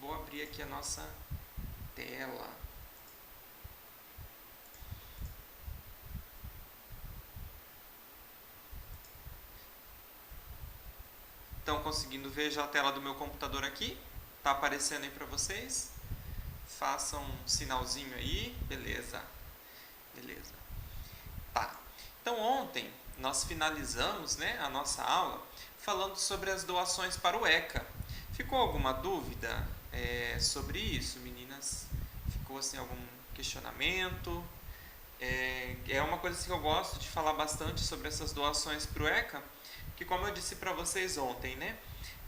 vou abrir aqui a nossa tela. Estão conseguindo ver já a tela do meu computador aqui? Tá aparecendo aí para vocês? Façam um sinalzinho aí, beleza. Beleza. Tá. Então ontem nós finalizamos, né, a nossa aula falando sobre as doações para o ECA. Ficou alguma dúvida sobre isso, meninas? Ficou assim algum questionamento? É uma coisa assim, que eu gosto de falar bastante sobre essas doações para o ECA, que como eu disse para vocês ontem, né,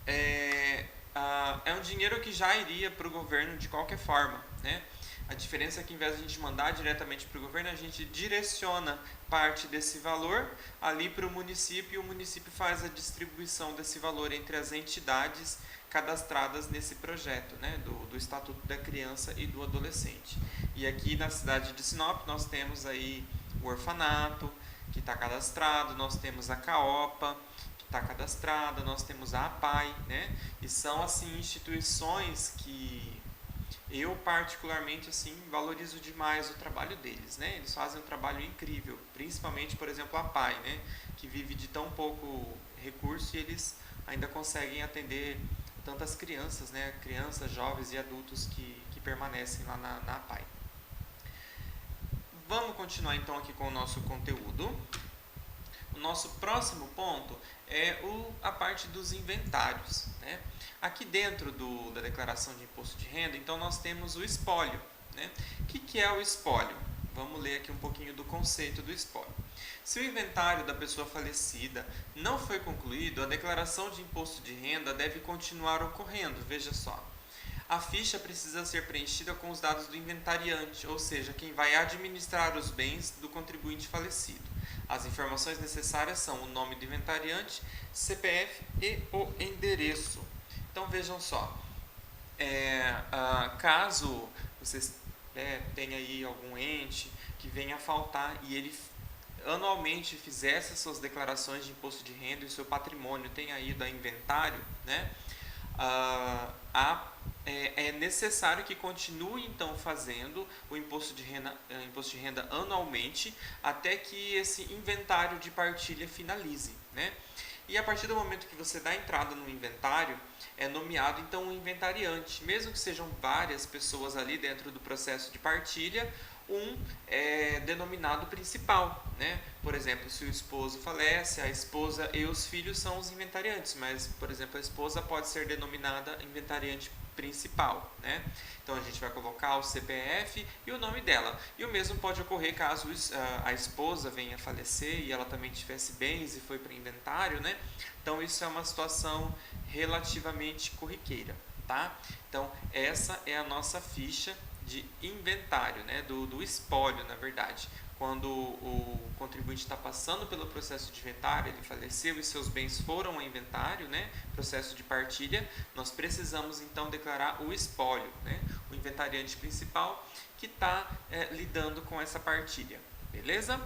é um dinheiro que já iria para o governo de qualquer forma, né? A diferença é que, ao invés de a gente mandar diretamente para o governo, a gente direciona parte desse valor ali para o município e o município faz a distribuição desse valor entre as entidades cadastradas nesse projeto, né, do Estatuto da Criança e do Adolescente. E aqui na cidade de Sinop nós temos aí o orfanato, que está cadastrado, nós temos a CAOPA, que está cadastrada, nós temos a APAI, né? E são assim instituições que eu particularmente assim valorizo demais o trabalho deles, né? Eles fazem um trabalho incrível, principalmente, por exemplo, a APAI, né, que vive de tão pouco recurso e eles ainda conseguem atender tantas crianças, né? Crianças, jovens e adultos que permanecem lá na APAI. Vamos continuar então aqui com o nosso conteúdo. O nosso próximo ponto é a parte dos inventários, né? Aqui dentro da declaração de imposto de renda, então nós temos o espólio, né? O que é o espólio? Vamos ler aqui um pouquinho do conceito do espólio. Se o inventário da pessoa falecida não foi concluído, a declaração de imposto de renda deve continuar ocorrendo. Veja só. A ficha precisa ser preenchida com os dados do inventariante, ou seja, quem vai administrar os bens do contribuinte falecido. As informações necessárias são o nome do inventariante, CPF e o endereço. Então vejam só, caso vocês tenham aí algum ente que venha a faltar e ele anualmente fizesse as suas declarações de imposto de renda e o seu patrimônio tenha ido a inventário, né? É necessário que continue então fazendo o imposto de renda anualmente até que esse inventário de partilha finalize, né? E a partir do momento que você dá entrada no inventário, é nomeado então um inventariante, mesmo que sejam várias pessoas ali dentro do processo de partilha, um é denominado principal, né? Por exemplo, se o esposo falece, a esposa e os filhos são os inventariantes, mas, por exemplo, a esposa pode ser denominada inventariante principal, né? Então a gente vai colocar o CPF e o nome dela. E o mesmo pode ocorrer caso a esposa venha a falecer e ela também tivesse bens e foi para inventário, né? Então isso é uma situação relativamente corriqueira, tá? Então essa é a nossa ficha de inventário, né? do espólio, na verdade. Quando o contribuinte está passando pelo processo de inventário, ele faleceu e seus bens foram ao inventário, né? Processo de partilha, nós precisamos então declarar o espólio, né? O inventariante principal que está lidando com essa partilha, beleza?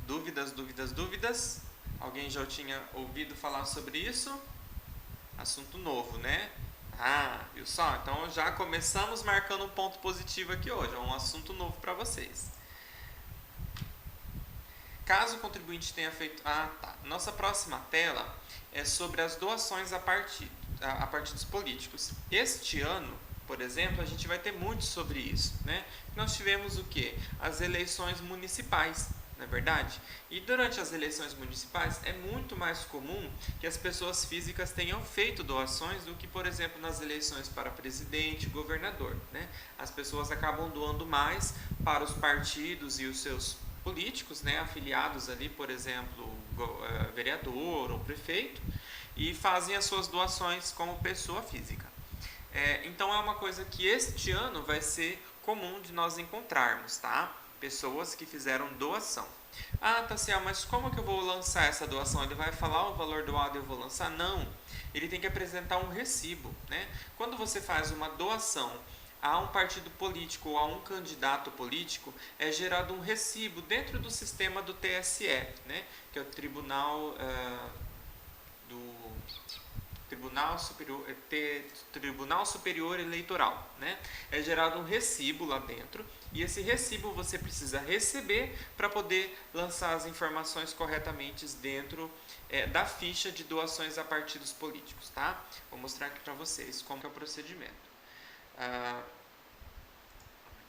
Dúvidas, dúvidas, dúvidas? Alguém já tinha ouvido falar sobre isso? Assunto novo, né? Viu só? Então já começamos marcando um ponto positivo aqui hoje, é um assunto novo para vocês. Caso o contribuinte tenha feito... Nossa próxima tela é sobre as doações a partidos políticos. Este ano, por exemplo, a gente vai ter muito sobre isso, né? Nós tivemos o quê? As eleições municipais, não é verdade? E durante as eleições municipais é muito mais comum que as pessoas físicas tenham feito doações do que, por exemplo, nas eleições para presidente, governador, né? As pessoas acabam doando mais para os partidos e os seus políticos, né, afiliados ali, por exemplo, vereador ou prefeito, e fazem as suas doações como pessoa física. Então é uma coisa que este ano vai ser comum de nós encontrarmos, tá? Pessoas que fizeram doação. Tassiel, mas como que eu vou lançar essa doação? Ele vai falar o valor doado e eu vou lançar? Não. Ele tem que apresentar um recibo, né? Quando você faz uma doação a um partido político ou a um candidato político, é gerado um recibo dentro do sistema do TSE, né? Que é o Tribunal Superior Eleitoral, né? É gerado um recibo lá dentro e esse recibo você precisa receber para poder lançar as informações corretamente dentro da ficha de doações a partidos políticos, tá? Vou mostrar aqui para vocês como que é o procedimento.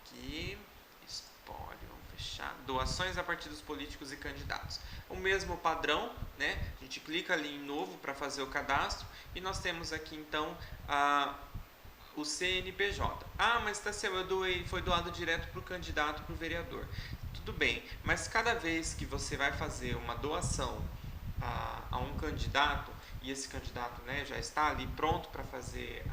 Aqui, espólio, vamos fechar. Doações a partidos políticos e candidatos. O mesmo padrão, né? A gente clica ali em novo para fazer o cadastro e nós temos aqui então o CNPJ. Mas Tassel, foi doado direto para o candidato, para o vereador. Tudo bem, mas cada vez que você vai fazer uma doação a um candidato e esse candidato, né, já está ali pronto para fazer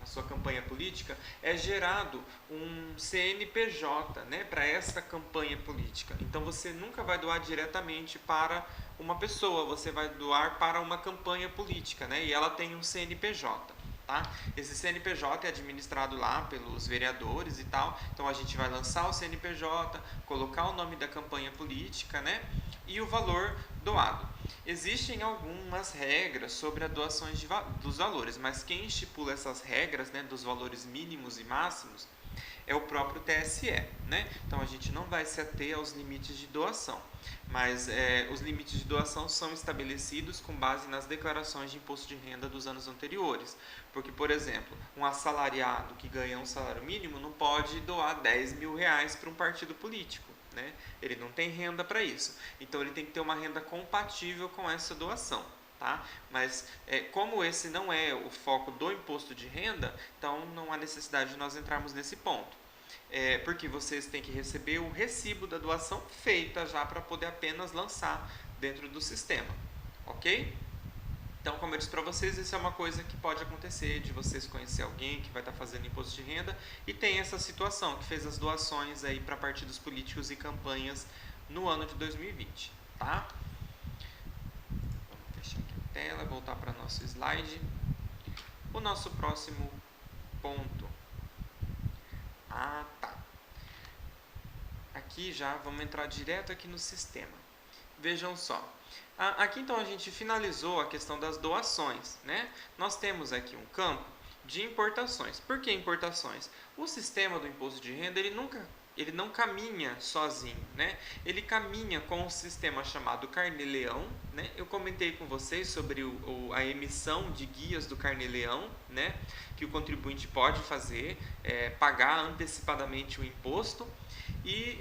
a sua campanha política, é gerado um CNPJ, né, para essa campanha política. Então você nunca vai doar diretamente para uma pessoa, você vai doar para uma campanha política, né, e ela tem um CNPJ. Tá? Esse CNPJ é administrado lá pelos vereadores e tal, então a gente vai lançar o CNPJ, colocar o nome da campanha política, né, e o valor doado. Existem algumas regras sobre as doações dos valores, mas quem estipula essas regras, né, dos valores mínimos e máximos é o próprio TSE, né? Então a gente não vai se ater aos limites de doação, mas os limites de doação são estabelecidos com base nas declarações de imposto de renda dos anos anteriores. Porque, por exemplo, um assalariado que ganha um salário mínimo não pode doar 10 mil reais para um partido político, né? Ele não tem renda para isso. Então ele tem que ter uma renda compatível com essa doação. Tá? Mas como esse não é o foco do imposto de renda, então não há necessidade de nós entrarmos nesse ponto. Porque vocês têm que receber o recibo da doação feita já para poder apenas lançar dentro do sistema. Ok? Então, como eu disse para vocês, isso é uma coisa que pode acontecer, de vocês conhecer alguém que vai estar fazendo imposto de renda e tem essa situação, que fez as doações aí para partidos políticos e campanhas no ano de 2020. Tá? Tela, voltar para nosso slide. O nosso próximo ponto. Tá. Aqui já vamos entrar direto aqui no sistema. Vejam só. Aqui então a gente finalizou a questão das doações, né? Nós temos aqui um campo de importações. Por que importações? O sistema do imposto de renda, ele não caminha sozinho, né? Ele caminha com um sistema chamado Carnê-Leão, né? Eu comentei com vocês sobre a emissão de guias do Carnê-Leão, né? Que o contribuinte pode fazer, pagar antecipadamente o imposto e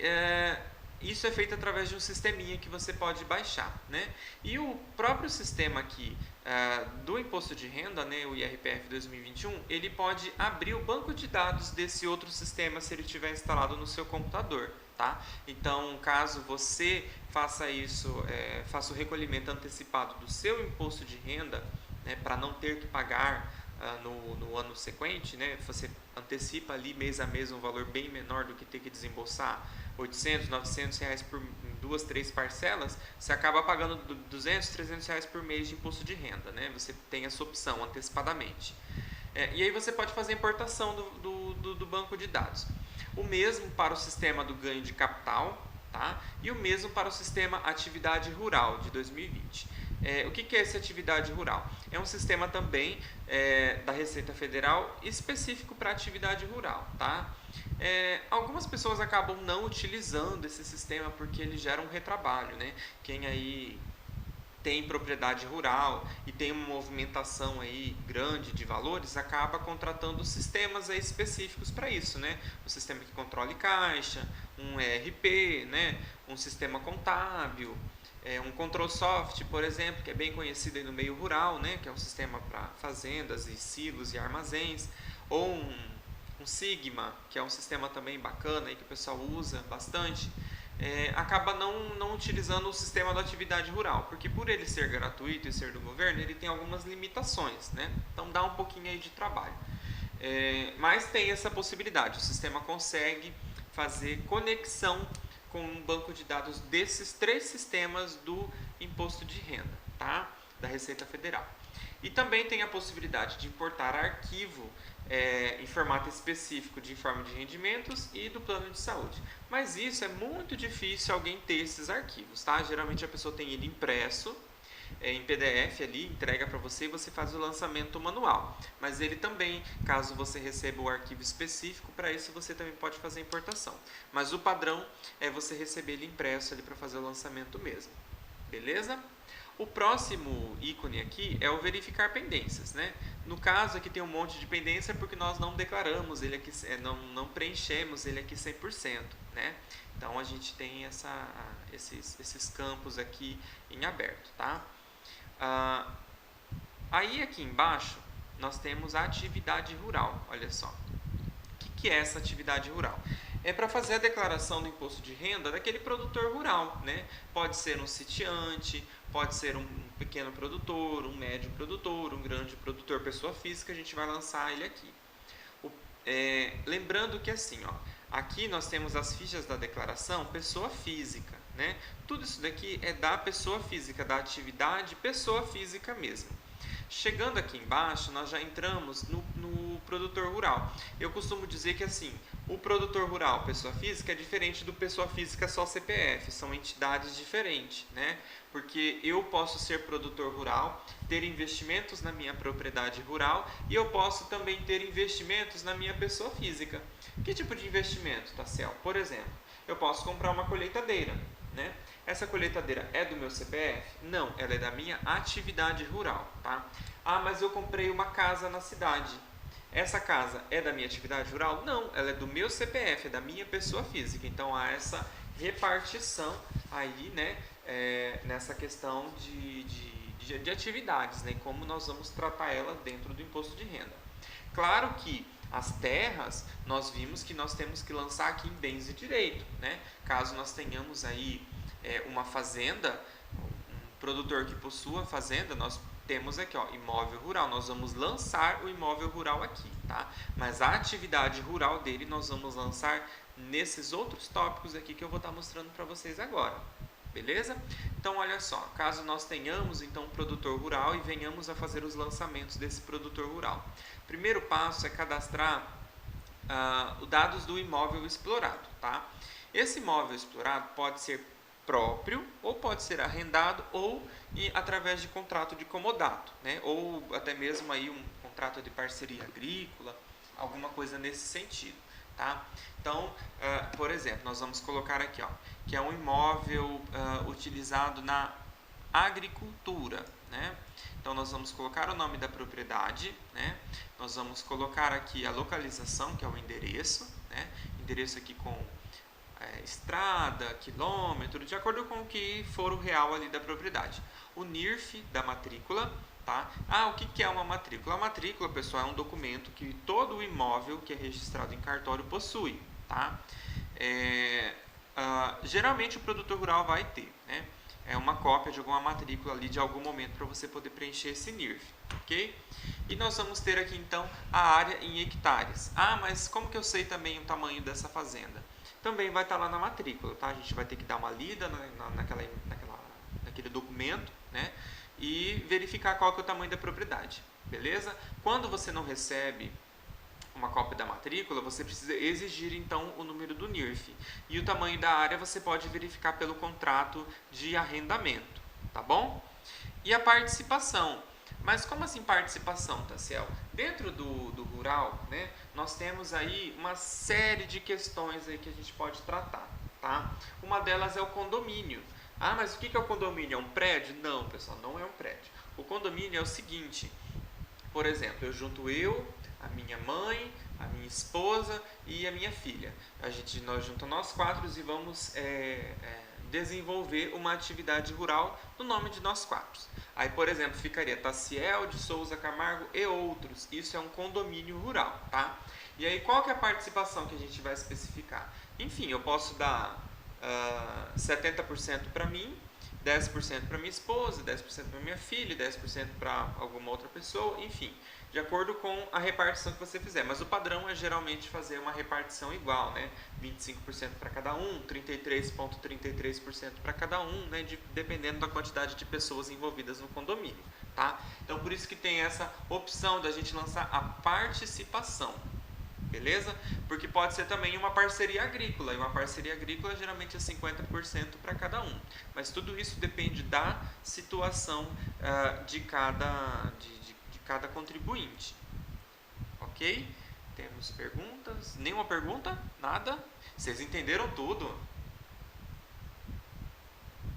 isso é feito através de um sisteminha que você pode baixar, né? E o próprio sistema aqui do imposto de renda, né, o IRPF 2021, ele pode abrir o banco de dados desse outro sistema se ele estiver instalado no seu computador, tá? Então, caso você faça isso, faça o recolhimento antecipado do seu imposto de renda, né, para não ter que pagar no ano sequente, né, você antecipa ali mês a mês um valor bem menor do que ter que desembolsar 800, 900 reais por 2, 3 parcelas, você acaba pagando 200, 300 reais por mês de imposto de renda, né? Você tem essa opção antecipadamente. E aí você pode fazer a importação do banco de dados. O mesmo para o sistema do ganho de capital, tá? E o mesmo para o sistema atividade rural de 2020. O que é essa atividade rural? É um sistema também da Receita Federal específico para atividade rural, tá? Algumas pessoas acabam não utilizando esse sistema porque ele gera um retrabalho, né? Quem aí tem propriedade rural e tem uma movimentação aí grande de valores, acaba contratando sistemas aí específicos para isso, né? Um sistema que controle caixa, um ERP, né? Um sistema contábil, um ControlSoft, por exemplo, que é bem conhecido aí no meio rural, né? Que é um sistema para fazendas e silos e armazéns, ou um Sigma, que é um sistema também bacana aí que o pessoal usa bastante, acaba não utilizando o sistema da atividade rural, porque por ele ser gratuito e ser do governo, ele tem algumas limitações, né? Então dá um pouquinho aí de trabalho. Mas tem essa possibilidade, o sistema consegue fazer conexão com um banco de dados desses 3 sistemas do imposto de renda, tá? Da Receita Federal. E também tem a possibilidade de importar arquivo em formato específico de informe de rendimentos e do plano de saúde. Mas isso é muito difícil alguém ter esses arquivos, tá? Geralmente a pessoa tem ele impresso em PDF ali, entrega para você e você faz o lançamento manual. Mas ele também, caso você receba o arquivo específico, para isso você também pode fazer a importação. Mas o padrão é você receber ele impresso ali para fazer o lançamento mesmo. Beleza? O próximo ícone aqui é o verificar pendências, né? No caso aqui tem um monte de pendência porque nós não declaramos ele aqui, não preenchemos ele aqui 100%, né? Então a gente tem esses campos aqui em aberto, tá? Aí aqui embaixo nós temos a atividade rural, olha só. O que é essa atividade rural? É para fazer a declaração do imposto de renda daquele produtor rural, né? Pode ser um sitiante, pode ser um pequeno produtor, um médio produtor, um grande produtor, pessoa física, a gente vai lançar ele aqui. Lembrando que assim, ó, aqui nós temos as fichas da declaração pessoa física, né? Tudo isso daqui é da pessoa física, da atividade pessoa física mesmo. Chegando aqui embaixo, nós já entramos no produtor rural. Eu costumo dizer que assim, o produtor rural, pessoa física, é diferente do pessoa física só CPF, são entidades diferentes, né? Porque eu posso ser produtor rural, ter investimentos na minha propriedade rural e eu posso também ter investimentos na minha pessoa física. Que tipo de investimento, Tassel? Por exemplo, eu posso comprar uma colheitadeira, né? Essa colheitadeira é do meu CPF? Não, ela é da minha atividade rural, tá? Ah, mas eu comprei uma casa na cidade. Essa casa é da minha atividade rural? Não, ela é do meu CPF, é da minha pessoa física. Então há essa repartição aí, né, nessa questão de atividades, né, como nós vamos tratar ela dentro do imposto de renda. Claro que as terras, nós vimos que nós temos que lançar aqui em bens de direito, né? Caso nós tenhamos aí uma fazenda, um produtor que possua fazenda, nós temos aqui, ó, imóvel rural, nós vamos lançar o imóvel rural aqui, tá? Mas a atividade rural dele nós vamos lançar nesses outros tópicos aqui que eu vou estar mostrando para vocês agora. Beleza? Então, olha só, caso nós tenhamos então um produtor rural e venhamos a fazer os lançamentos desse produtor rural. Primeiro passo é cadastrar os dados do imóvel explorado, tá? Esse imóvel explorado pode ser próprio ou pode ser arrendado ou através de contrato de comodato, né? Ou até mesmo aí um contrato de parceria agrícola, alguma coisa nesse sentido. Tá? Então, por exemplo, nós vamos colocar aqui, ó, que é um imóvel utilizado na agricultura, né? Então, nós vamos colocar o nome da propriedade, né? Nós vamos colocar aqui a localização, que é o endereço, né? Endereço aqui com estrada, quilômetro, de acordo com o que for o real ali da propriedade. O NIRF da matrícula. Tá? O que é uma matrícula? A matrícula, pessoal, é um documento que todo o imóvel que é registrado em cartório possui. Tá? Geralmente o produtor rural vai ter, né? É uma cópia de alguma matrícula ali de algum momento para você poder preencher esse NIRF. Okay? E nós vamos ter aqui então a área em hectares. Mas como que eu sei também o tamanho dessa fazenda? Também vai estar lá na matrícula. Tá? A gente vai ter que dar uma lida naquele documento, né? E verificar qual que é o tamanho da propriedade, beleza? Quando você não recebe uma cópia da matrícula, você precisa exigir então o número do NIRF. E o tamanho da área você pode verificar pelo contrato de arrendamento, tá bom? E a participação. Mas como assim participação, Tassel? Dentro do rural, né, nós temos aí uma série de questões aí que a gente pode tratar, tá? Uma delas é o condomínio. Mas o que é o condomínio? É um prédio? Não, pessoal, não é um prédio. O condomínio é o seguinte, por exemplo, eu junto a minha mãe, a minha esposa e a minha filha. Nós juntamos nós quatro e vamos desenvolver uma atividade rural no nome de nós quatro. Aí, por exemplo, ficaria Tassiel de Souza Camargo e outros. Isso é um condomínio rural, tá? E aí, qual que é a participação que a gente vai especificar? Enfim, eu posso dar 70% para mim, 10% para minha esposa, 10% para minha filha, 10% para alguma outra pessoa, enfim, de acordo com a repartição que você fizer. Mas o padrão é geralmente fazer uma repartição igual, né? 25% para cada um, 33,33% para cada um, né? Dependendo da quantidade de pessoas envolvidas no condomínio, tá? Então, por isso que tem essa opção da gente lançar a participação. Beleza? Porque pode ser também uma parceria agrícola, e uma parceria agrícola geralmente é 50% para cada um. Mas tudo isso depende da situação de cada contribuinte. Ok? Temos perguntas? Nenhuma pergunta? Nada? Vocês entenderam tudo?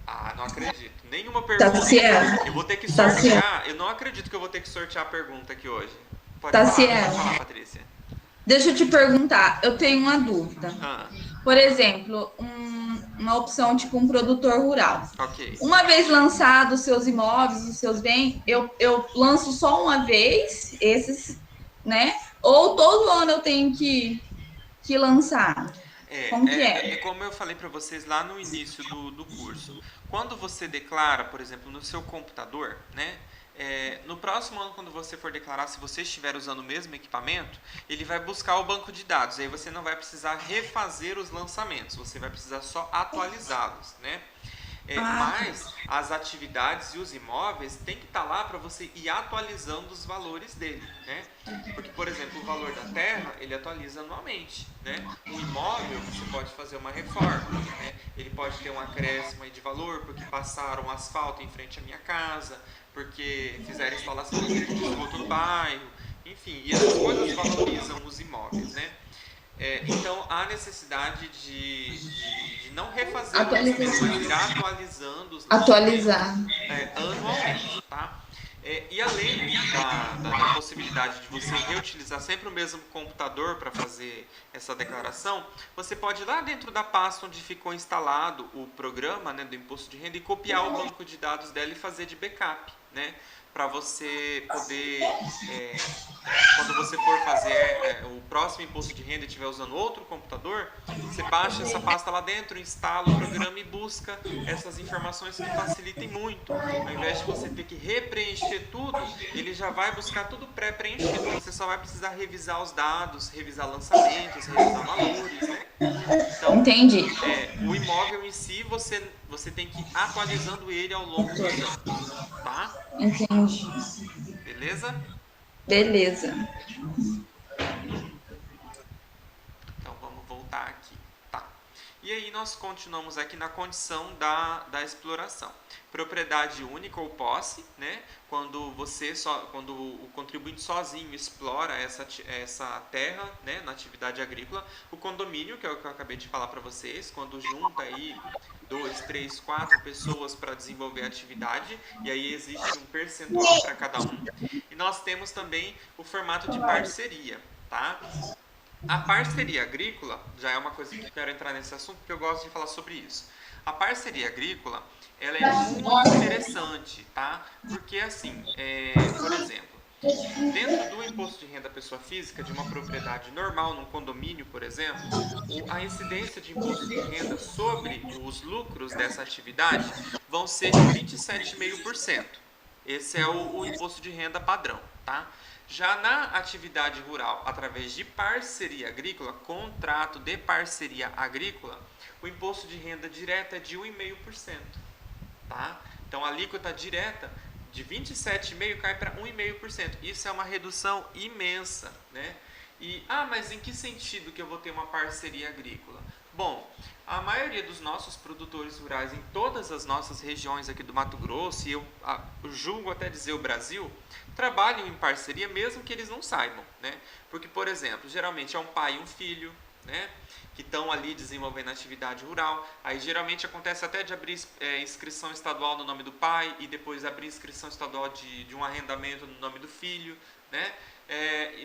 Ah, não acredito. Nenhuma pergunta. Tassiano, Eu vou ter que Tassiano, sortear. Eu não acredito que eu vou ter que sortear a pergunta aqui hoje. Pode Tassiano, falar, Patrícia. deixa eu te perguntar, eu tenho uma dúvida. Ah, Por exemplo, uma opção tipo um produtor rural. ok. Uma vez lançados os seus imóveis, os seus bens, eu lanço só uma vez esses, né? Ou todo ano eu tenho que lançar? Como que É é? como eu falei para vocês lá no início do curso. Quando você declara, por exemplo, no seu computador, né? No próximo ano, quando você for declarar, se você estiver usando o mesmo equipamento, ele vai buscar o banco de dados. Aí você não vai precisar refazer os lançamentos, você vai precisar só atualizá-los, né? Ah, tá. Mas as atividades e os imóveis tem que estar lá para você ir atualizando os valores dele, né? Porque, por exemplo, o valor da terra, ele atualiza anualmente, né? O imóvel, você pode fazer uma reforma, né? Ele pode ter um acréscimo aí de valor, porque passaram asfalto em frente à minha casa, porque fizeram instalação de rede de esgoto no bairro, enfim, e essas coisas valorizam os imóveis, né? Então há necessidade de não refazer o lançamento, mas Atualização. ir atualizando os lançamentos Atualizar. anualmente, tá? E além da possibilidade de você reutilizar sempre o mesmo computador para fazer essa declaração, você pode ir lá dentro da pasta onde ficou instalado o programa, né, do imposto de renda e copiar o banco de dados dela e fazer de backup, né? Para você poder, quando você for fazer o próximo imposto de renda e estiver usando outro computador, você baixa essa pasta lá dentro, instala o programa e busca essas informações que facilitem muito. Ao invés de você ter que repreencher tudo, ele já vai buscar tudo pré-preenchido. Você só vai precisar revisar os dados, revisar lançamentos, revisar valores, né? Então, Entendi. o imóvel em si, você tem que ir atualizando ele ao longo dos anos, tá? Entendi. Beleza? Beleza. Então vamos voltar aqui. Tá. E aí nós continuamos aqui na condição da exploração. Propriedade única ou posse, né? Quando o contribuinte sozinho explora essa terra, né, na atividade agrícola. O condomínio, que é o que eu acabei de falar para vocês, quando junta aí dois, três, quatro pessoas para desenvolver a atividade, e aí existe um percentual para cada um. E nós temos também o formato de parceria, tá? A parceria agrícola já é uma coisa que eu quero entrar nesse assunto porque eu gosto de falar sobre isso. A parceria agrícola ela é muito interessante, tá? Porque assim, por exemplo, dentro do imposto de renda da pessoa física de uma propriedade normal, num condomínio, por exemplo, a incidência de imposto de renda sobre os lucros dessa atividade vão ser de 27,5%. Esse é o imposto de renda padrão, tá? Já na atividade rural, através de parceria agrícola, contrato de parceria agrícola, o imposto de renda direta é de 1,5%, tá? Então a alíquota direta de 27,5% cai para 1,5%. Isso é uma redução imensa, né? Mas em que sentido que eu vou ter uma parceria agrícola? Bom, a maioria dos nossos produtores rurais em todas as nossas regiões aqui do Mato Grosso, e eu julgo até dizer o Brasil, trabalham em parceria mesmo que eles não saibam, né? Porque, por exemplo, geralmente é um pai e um filho, né? Que estão ali desenvolvendo atividade rural. Aí geralmente acontece até de abrir inscrição estadual no nome do pai e depois abrir inscrição estadual de um arrendamento no nome do filho, né?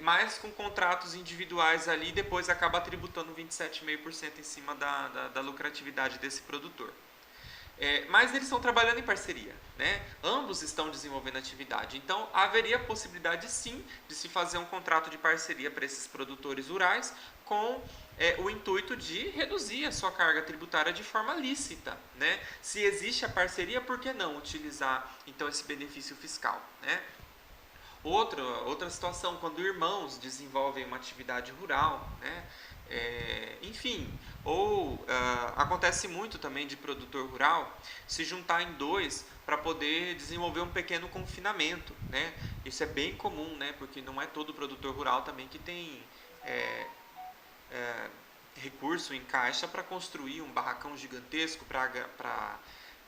Mas com contratos individuais ali, depois acaba tributando 27,5% em cima da lucratividade desse produtor. Mas eles estão trabalhando em parceria, né? Ambos estão desenvolvendo atividade. Então, haveria possibilidade sim de se fazer um contrato de parceria para esses produtores rurais com o intuito de reduzir a sua carga tributária de forma lícita, né? Se existe a parceria, por que não utilizar então esse benefício fiscal, né? Outra situação, quando irmãos desenvolvem uma atividade rural, né? Enfim, ou acontece muito também de produtor rural se juntar em dois para poder desenvolver um pequeno confinamento, né? Isso é bem comum, né? Porque não é todo produtor rural também que tem é, recurso em caixa para construir um barracão gigantesco para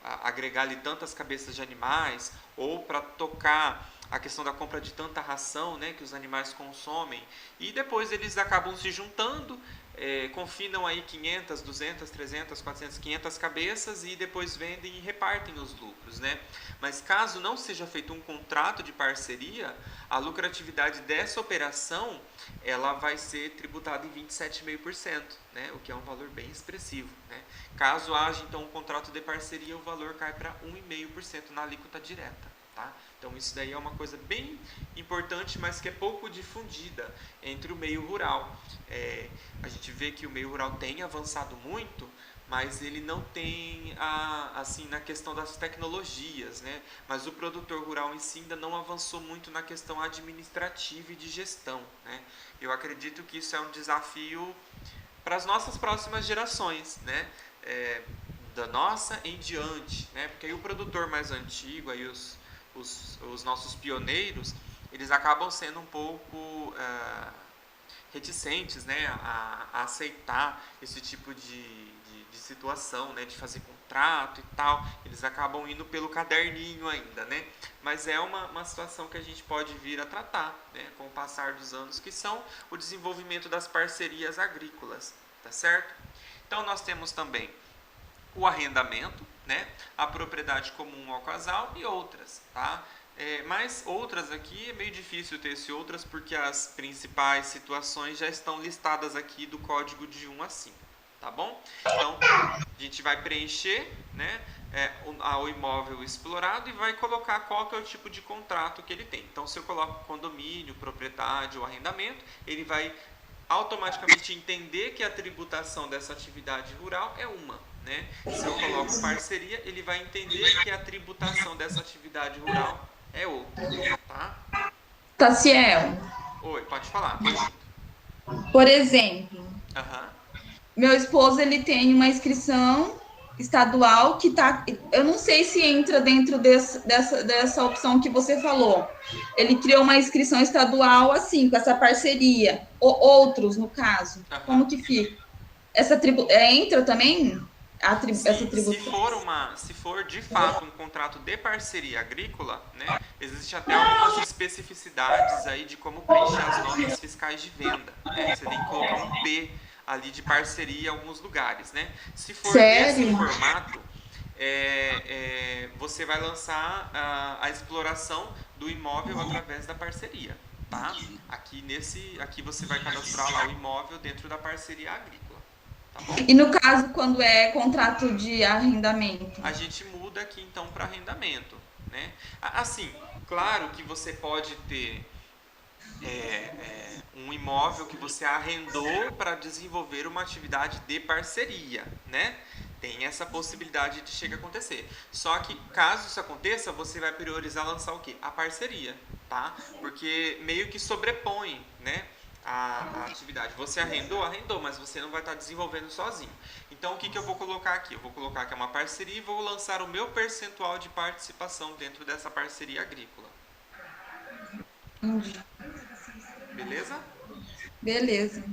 agregar ali tantas cabeças de animais, ou para tocar a questão da compra de tanta ração, né, que os animais consomem, e depois eles acabam se juntando, confinam aí 500, 200, 300, 400, 500 cabeças e depois vendem e repartem os lucros, né? Mas caso não seja feito um contrato de parceria, a lucratividade dessa operação ela vai ser tributada em 27,5%, né? O que é um valor bem expressivo, né? Caso haja então um contrato de parceria, o valor cai para 1,5% na alíquota direta. Tá? Então isso daí é uma coisa bem importante, mas que é pouco difundida entre o meio rural. A gente vê que o meio rural tem avançado muito, mas ele não tem assim na questão das tecnologias, né? Mas o produtor rural em si ainda não avançou muito na questão administrativa e de gestão, né? Eu acredito que isso é um desafio para as nossas próximas gerações, né? Da nossa em diante, né? Porque aí o produtor mais antigo, aí os nossos pioneiros, eles acabam sendo um pouco reticentes, né, a aceitar esse tipo de situação, né, de fazer contrato e tal. Eles acabam indo pelo caderninho ainda, né? Mas é uma situação que a gente pode vir a tratar, né, com o passar dos anos, que são o desenvolvimento das parcerias agrícolas, tá certo? Então nós temos também o arrendamento, né, a propriedade comum ao casal e outras, tá? Mas outras aqui é meio difícil ter esse outras porque as principais situações já estão listadas aqui do código de 1 a 5, tá bom? Então a gente vai preencher, né, o imóvel explorado e vai colocar qual que é o tipo de contrato que ele tem. Então se eu coloco condomínio, propriedade ou arrendamento, ele vai automaticamente entender que a tributação dessa atividade rural é uma, né? Se eu coloco parceria, ele vai entender que a tributação dessa atividade rural é outra, tá? Taciel, Oi, pode falar, tô ouvindo. por exemplo, Aham. meu esposo ele tem uma inscrição estadual que tá. Eu não sei se entra dentro dessa opção que você falou. Ele criou uma inscrição estadual assim, com essa parceria. Ou outros, no caso. Aham. Como que fica? Entra também essa Se, se tributação? for se for de fato um contrato de parceria agrícola, né, existe até algumas especificidades aí de como preencher as notas fiscais de venda, né? Você tem que colocar um P ali de parceria em alguns lugares, né? Se for nesse Sério? formato, você vai lançar a exploração do imóvel através da parceria, tá? Aqui você vai cadastrar lá o imóvel dentro da parceria agrícola, tá bom? E no caso, quando é contrato de arrendamento? A gente muda aqui então para arrendamento, né? Assim, claro que você pode ter um imóvel que você arrendou para desenvolver uma atividade de parceria, né? Tem essa possibilidade de chegar a acontecer. Só que caso isso aconteça, você vai priorizar lançar o quê? A parceria, tá? Porque meio que sobrepõe, né, a atividade. Você arrendou, mas você não vai estar desenvolvendo sozinho. Então o que eu vou colocar aqui? Eu vou colocar que é uma parceria e vou lançar o meu percentual de participação dentro dessa parceria agrícola. Beleza? Beleza.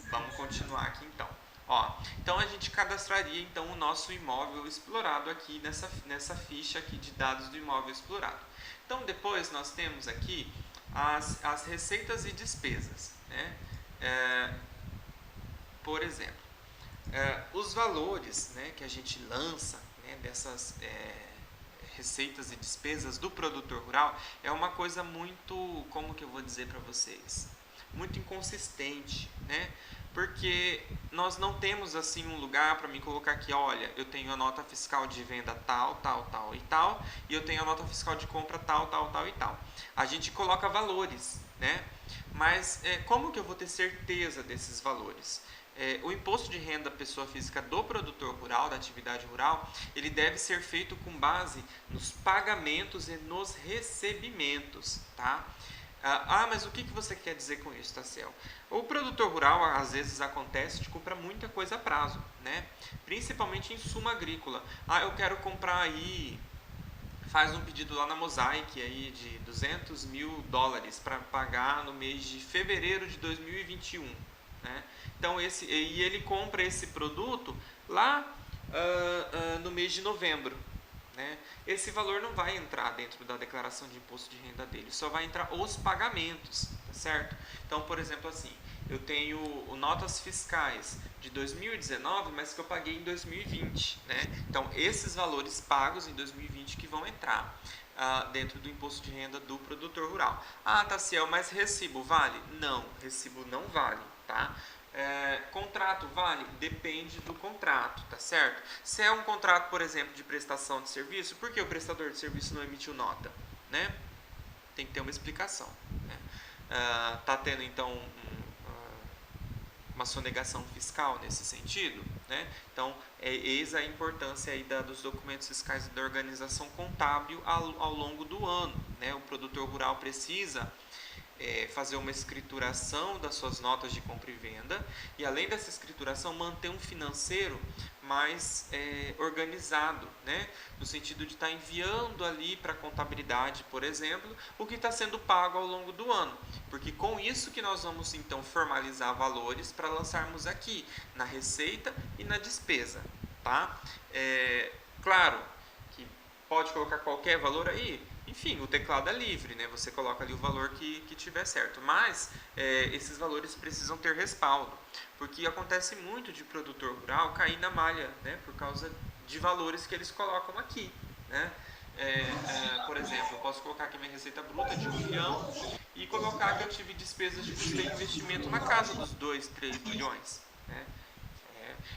Vamos continuar aqui então. Ó, então a gente cadastraria então o nosso imóvel explorado aqui nessa ficha aqui de dados do imóvel explorado. Então depois nós temos aqui as receitas e despesas, né? Por exemplo, os valores, né, que a gente lança, né, dessas receitas e despesas do produtor rural é uma coisa muito, como que eu vou dizer para vocês, muito inconsistente, né? Porque nós não temos assim um lugar para me colocar aqui, olha, eu tenho a nota fiscal de venda tal, tal, tal e tal, e eu tenho a nota fiscal de compra tal, tal, tal e tal. A gente coloca valores, né? Mas como que eu vou ter certeza desses valores? O imposto de renda pessoa física do produtor rural, da atividade rural, ele deve ser feito com base nos pagamentos e nos recebimentos, tá? Mas o que você quer dizer com isso, Taciel? O produtor rural, às vezes acontece de comprar muita coisa a prazo, né? Principalmente insumo agrícola. Eu quero comprar aí, faz um pedido lá na Mosaic aí de $200.000 para pagar no mês de fevereiro de 2021, né? Então ele compra esse produto lá no mês de novembro. Né? Esse valor não vai entrar dentro da declaração de imposto de renda dele, só vai entrar os pagamentos, tá certo? Então, por exemplo, assim, eu tenho notas fiscais de 2019, mas que eu paguei em 2020, né? Então, esses valores pagos em 2020 que vão entrar dentro do imposto de renda do produtor rural. Ah, Taciel, mas recibo vale? Não, recibo não vale, tá? Contrato vale? Depende do contrato, tá certo? Se é um contrato, por exemplo, de prestação de serviço, por que o prestador de serviço não emitiu nota? Né? Tem que ter uma explicação. Né? Tá tendo, então, uma sonegação fiscal nesse sentido? Né? Então, eis a importância aí dos documentos fiscais e da organização contábil ao longo do ano. Né? O produtor rural precisa fazer uma escrituração das suas notas de compra e venda e, além dessa escrituração, manter um financeiro mais organizado, né? No sentido de estar enviando ali para a contabilidade, por exemplo, o que está sendo pago ao longo do ano, porque com isso que nós vamos então formalizar valores para lançarmos aqui na receita e na despesa, tá? Claro que pode colocar qualquer valor aí. Enfim, o teclado é livre, né? Você coloca ali o valor que tiver certo. Mas esses valores precisam ter respaldo. Porque acontece muito de produtor rural cair na malha, né? Por causa de valores que eles colocam aqui, né? Por exemplo, eu posso colocar aqui minha receita bruta de 1 milhão e colocar que eu tive despesas de custeio e investimento na casa dos 2, 3 milhões. Né?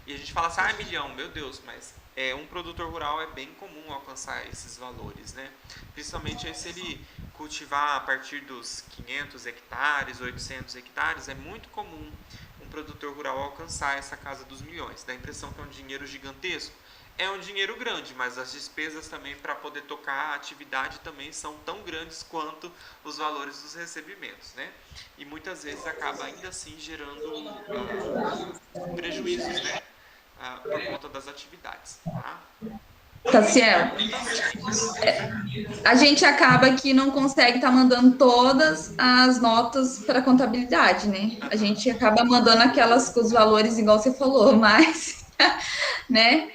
E a gente fala assim, milhão, meu Deus, mas um produtor rural é bem comum alcançar esses valores, né? Principalmente se ele cultivar a partir dos 500 hectares, 800 hectares, é muito comum um produtor rural alcançar essa casa dos milhões. Dá a impressão que é um dinheiro gigantesco. É um dinheiro grande, mas as despesas também para poder tocar a atividade também são tão grandes quanto os valores dos recebimentos, né? E muitas vezes acaba ainda assim gerando prejuízos, né? Por conta das atividades, tá? Taciel, a gente acaba que não consegue estar mandando todas as notas para a contabilidade, né? A gente acaba mandando aquelas com os valores, igual você falou, mas, né?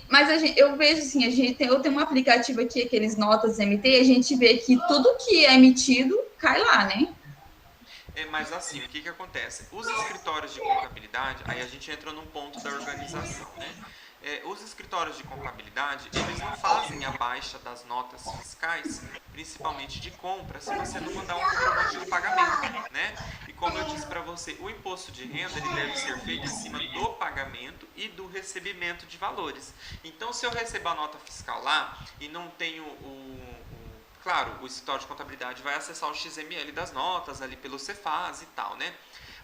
Mas eu vejo assim, eu tenho um aplicativo aqui, aqueles notas MT, a gente vê que tudo que é emitido cai lá, né? Mas assim, o que acontece? Os escritórios de contabilidade, aí a gente entra num ponto da organização, né? Os escritórios de contabilidade, eles não fazem a baixa das notas fiscais, principalmente de compra, se você não mandar um comprovante de pagamento, né? E como eu disse para você, o imposto de renda ele deve ser feito em cima do pagamento e do recebimento de valores. Então, se eu recebo a nota fiscal lá e não tenho claro, o escritório de contabilidade vai acessar o XML das notas ali pelo Cefaz e tal, né?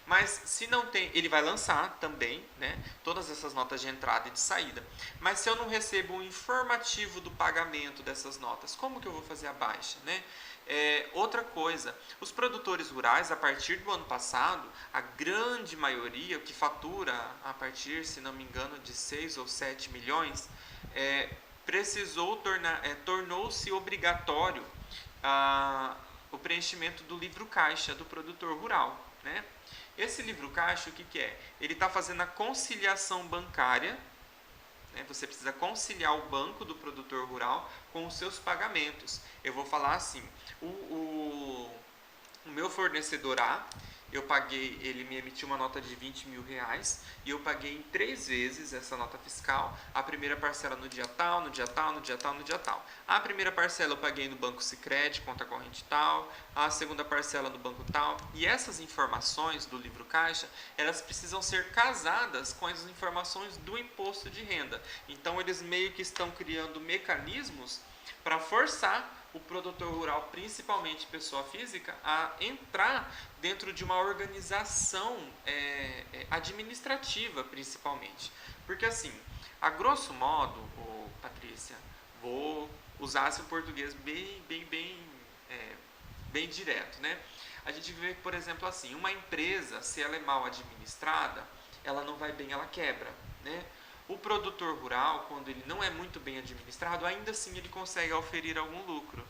Mas se não tem, ele vai lançar também, né, todas essas notas de entrada e de saída. Mas se eu não recebo um informativo do pagamento dessas notas, como que eu vou fazer a baixa, né? Outra coisa, os produtores rurais, a partir do ano passado, a grande maioria que fatura a partir, se não me engano, de 6 ou 7 milhões, tornou-se obrigatório o preenchimento do livro caixa do produtor rural, né? Esse livro caixa, o que é? Ele está fazendo a conciliação bancária, né? Você precisa conciliar o banco do produtor rural com os seus pagamentos. Eu vou falar assim, o meu fornecedor A, eu paguei, ele me emitiu uma nota de 20 mil reais e eu paguei em 3 vezes essa nota fiscal, a primeira parcela no dia tal, no dia tal, no dia tal, no dia tal. A primeira parcela eu paguei no Banco Sicredi, conta corrente tal, a segunda parcela no banco tal, e essas informações do livro caixa, elas precisam ser casadas com as informações do imposto de renda. Então eles meio que estão criando mecanismos para forçar o produtor rural, principalmente pessoa física, a entrar dentro de uma organização administrativa, principalmente. Porque assim, a grosso modo, Patrícia, vou usar esse português bem direto, né? A gente vê que, por exemplo, assim, uma empresa, se ela é mal administrada, ela não vai bem, ela quebra, né? O produtor rural, quando ele não é muito bem administrado, ainda assim ele consegue oferir algum lucro.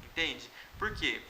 Entende? Por quê?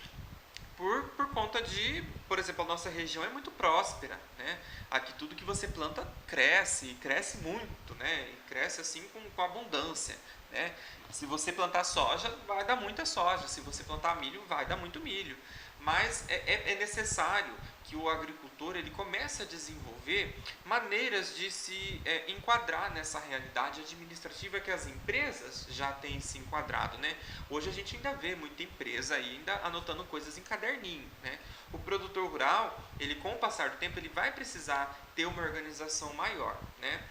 Por conta de, por exemplo, a nossa região é muito próspera, né? né? Aqui tudo que você planta cresce, e cresce muito, né? E cresce assim com abundância, né? Se você plantar soja, vai dar muita soja. Se você plantar milho, vai dar muito milho. Mas é necessário que o agricultor ele comece a desenvolver maneiras de se enquadrar nessa realidade administrativa que as empresas já têm se enquadrado, né? Hoje a gente ainda vê muita empresa ainda anotando coisas em caderninho, né? O produtor rural, ele com o passar do tempo, ele vai precisar ter uma organização maior, né?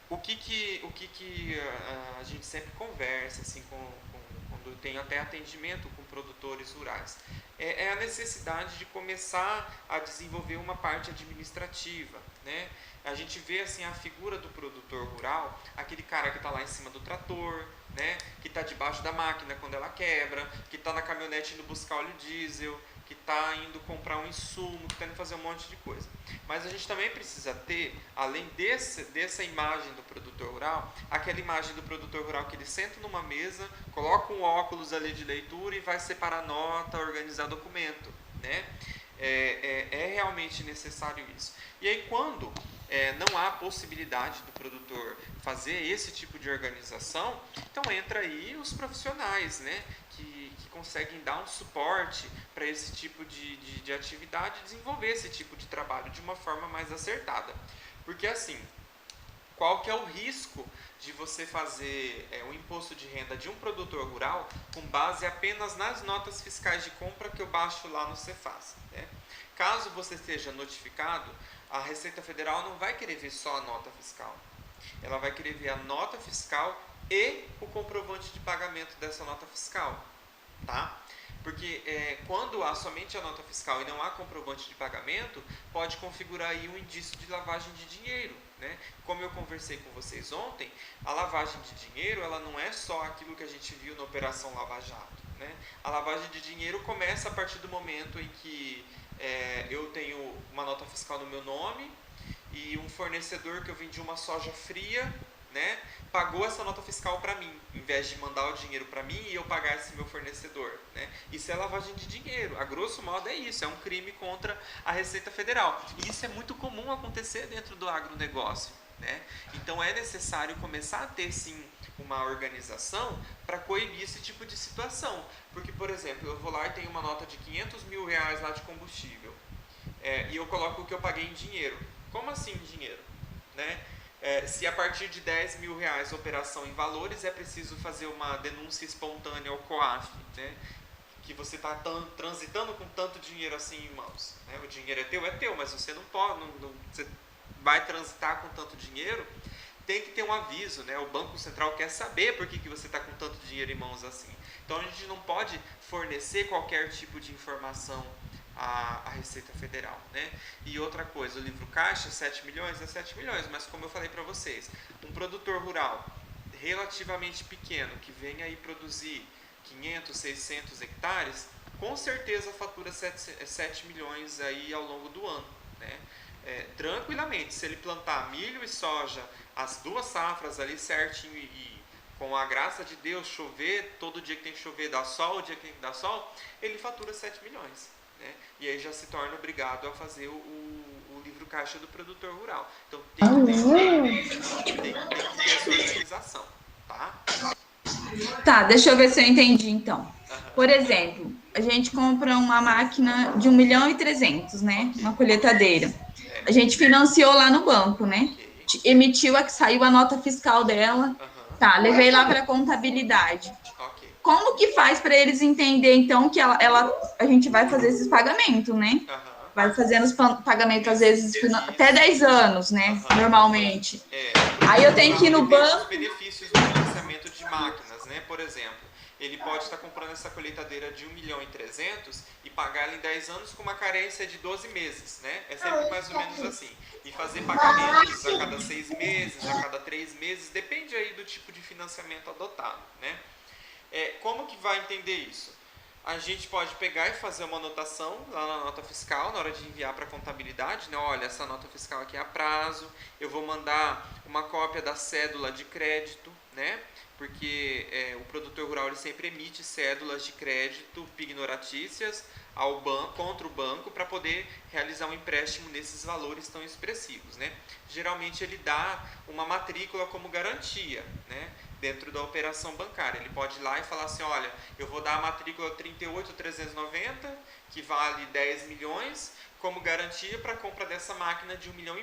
O que a gente sempre conversa assim quando tem até atendimento com produtores rurais é a necessidade de começar a desenvolver uma parte administrativa, né? A gente vê assim a figura do produtor rural, aquele cara que está lá em cima do trator, né? Que está debaixo da máquina quando ela quebra, que está na caminhonete indo buscar óleo diesel, que está indo comprar um insumo, que está indo fazer um monte de coisa. Mas a gente também precisa ter, além dessa imagem do produtor rural, aquela imagem do produtor rural que ele senta numa mesa, coloca um óculos ali de leitura e vai separar nota, organizar documento, né? É realmente necessário isso. E aí quando não há possibilidade do produtor fazer esse tipo de organização, então entra aí os profissionais, né? Que conseguem dar um suporte para esse tipo de atividade, desenvolver esse tipo de trabalho de uma forma mais acertada. Porque assim, qual que é o risco de você fazer o imposto de renda de um produtor rural com base apenas nas notas fiscais de compra que eu baixo lá no Cefaz, né? Caso você seja notificado, a Receita Federal não vai querer ver só a nota fiscal. Ela vai querer ver a nota fiscal e o comprovante de pagamento dessa nota fiscal, tá? Porque quando há somente a nota fiscal e não há comprovante de pagamento, pode configurar aí um indício de lavagem de dinheiro, né? Como eu conversei com vocês ontem, a lavagem de dinheiro ela não é só aquilo que a gente viu na Operação Lava Jato, né? A lavagem de dinheiro começa a partir do momento em que eu tenho uma nota fiscal no meu nome e um fornecedor que eu vendi uma soja fria, né, pagou essa nota fiscal para mim, em vez de mandar o dinheiro para mim e eu pagar esse meu fornecedor, né? Isso é lavagem de dinheiro. A grosso modo é isso, é um crime contra a Receita Federal. E isso é muito comum acontecer dentro do agronegócio, né? Então é necessário começar a ter sim uma organização para coibir esse tipo de situação. Porque, por exemplo, eu vou lá e tenho uma nota de 500 mil reais lá de combustível e eu coloco o que eu paguei em dinheiro. Como assim em dinheiro? Né? Se a partir de 10 mil reais operação em valores, é preciso fazer uma denúncia espontânea ao COAF, né? Que você está transitando com tanto dinheiro assim em mãos. Né? O dinheiro é teu, mas você não pode, você vai transitar com tanto dinheiro, tem que ter um aviso, né? O Banco Central quer saber por que você está com tanto dinheiro em mãos assim. Então a gente não pode fornecer qualquer tipo de informação à Receita Federal, né? E outra coisa, o livro caixa, 7 milhões é 7 milhões, mas como eu falei para vocês, um produtor rural relativamente pequeno que venha aí produzir 500, 600 hectares, com certeza fatura 7 milhões aí ao longo do ano, né? Tranquilamente, se ele plantar milho e soja, as duas safras ali certinho e com a graça de Deus chover, todo dia que tem que chover dá sol, o dia que tem que dar sol, ele fatura 7 milhões. Né? E aí já se torna obrigado a fazer o livro caixa do produtor rural. Então tem que ter essa organização, tá? Tá, deixa eu ver se eu entendi então. Por exemplo, a gente compra uma máquina de 1.300.000, né? Okay. Uma colheitadeira. A gente financiou lá no banco, né? Okay. Emitiu saiu a nota fiscal dela. Tá, levei lá para contabilidade. Okay. Como que faz para eles entender então que a gente vai fazer esses pagamentos, né? Vai fazendo os pagamentos às vezes até 10 anos, né? Normalmente. Aí eu tenho que ir no banco. Os benefícios do financiamento de máquinas, né? Por exemplo, ele pode estar comprando essa colheitadeira de 1.300.000 e pagar ela em 10 anos com uma carência de 12 meses, né? É sempre mais ou menos assim. E fazer pagamentos a cada 6 meses, a cada 3 meses, depende aí do tipo de financiamento adotado, né? Como que vai entender isso? A gente pode pegar e fazer uma anotação lá na nota fiscal, na hora de enviar para a contabilidade, né? Olha, essa nota fiscal aqui é a prazo, eu vou mandar uma cópia da cédula de crédito, né? Porque o produtor rural ele sempre emite cédulas de crédito pignoratícias contra o banco para poder realizar um empréstimo nesses valores tão expressivos, né? Geralmente ele dá uma matrícula como garantia, né? Dentro da operação bancária. Ele pode ir lá e falar assim, olha, eu vou dar a matrícula 38.390, que vale 10 milhões, como garantia para a compra dessa máquina de 1,5 milhão.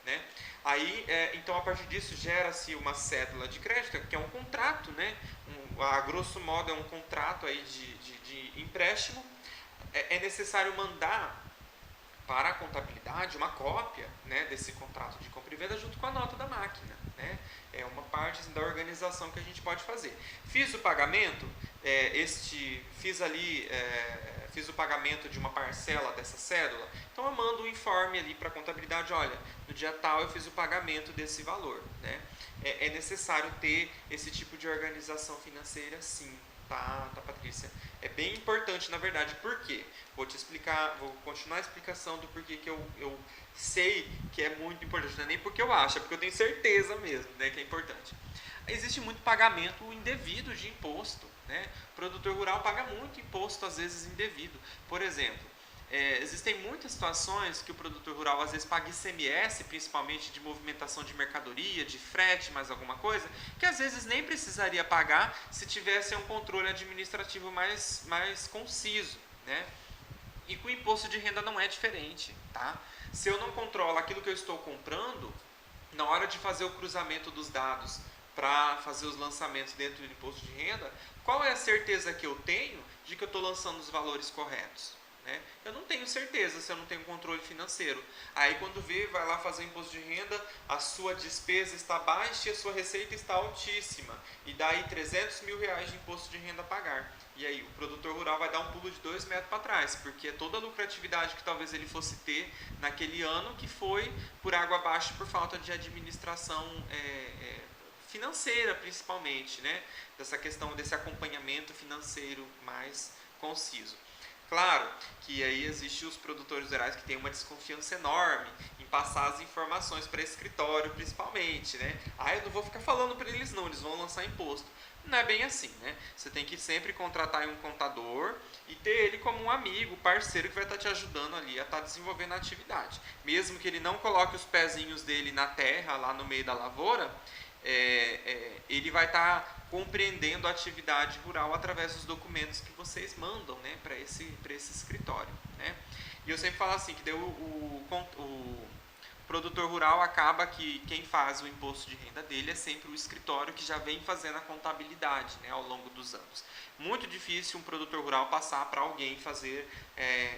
Né? Aí, então, a partir disso, gera-se uma cédula de crédito, que é um contrato, né? A grosso modo, é um contrato aí de empréstimo. É necessário mandar para a contabilidade uma cópia, né, desse contrato de compra e venda junto com a nota da máquina, né? É uma parte da organização que a gente pode fazer. Fiz o pagamento, fiz o pagamento de uma parcela dessa cédula, então eu mando um informe ali para a contabilidade, olha, no dia tal eu fiz o pagamento desse valor, né? É necessário ter esse tipo de organização financeira, sim. Tá, Patrícia? É bem importante, na verdade. Por quê? Vou te explicar, vou continuar a explicação do porquê que eu sei que é muito importante. Não é nem porque eu acho, é porque eu tenho certeza mesmo, né, que é importante. Existe muito pagamento indevido de imposto, né? O produtor rural paga muito imposto, às vezes indevido. Por exemplo, existem muitas situações que o produtor rural às vezes paga ICMS, principalmente de movimentação de mercadoria, de frete, mais alguma coisa, que às vezes nem precisaria pagar se tivesse um controle administrativo mais conciso, né? E com o imposto de renda não é diferente, tá? Se eu não controlo aquilo que eu estou comprando, na hora de fazer o cruzamento dos dados para fazer os lançamentos dentro do imposto de renda, qual é a certeza que eu tenho de que eu estou lançando os valores corretos? Né? Eu não tenho certeza se eu não tenho controle financeiro. Aí quando vai lá fazer o imposto de renda, a sua despesa está baixa e a sua receita está altíssima. E daí 300 mil reais de imposto de renda a pagar. E aí o produtor rural vai dar um pulo de 2 metros para trás, porque toda a lucratividade que talvez ele fosse ter naquele ano que foi por água abaixo por falta de administração financeira, principalmente, né? Dessa questão desse acompanhamento financeiro mais conciso. Claro que aí existem os produtores rurais que têm uma desconfiança enorme em passar as informações para escritório, principalmente, né? Eu não vou ficar falando para eles não, eles vão lançar imposto. Não é bem assim, né? Você tem que sempre contratar um contador e ter ele como um amigo, parceiro que vai estar te ajudando ali a estar desenvolvendo a atividade. Mesmo que ele não coloque os pezinhos dele na terra, lá no meio da lavoura, ele vai estar compreendendo a atividade rural através dos documentos que vocês mandam, né, para esse escritório, né? E eu sempre falo assim, que o produtor rural acaba que quem faz o imposto de renda dele é sempre o escritório que já vem fazendo a contabilidade, né, ao longo dos anos. Muito difícil um produtor rural passar para alguém fazer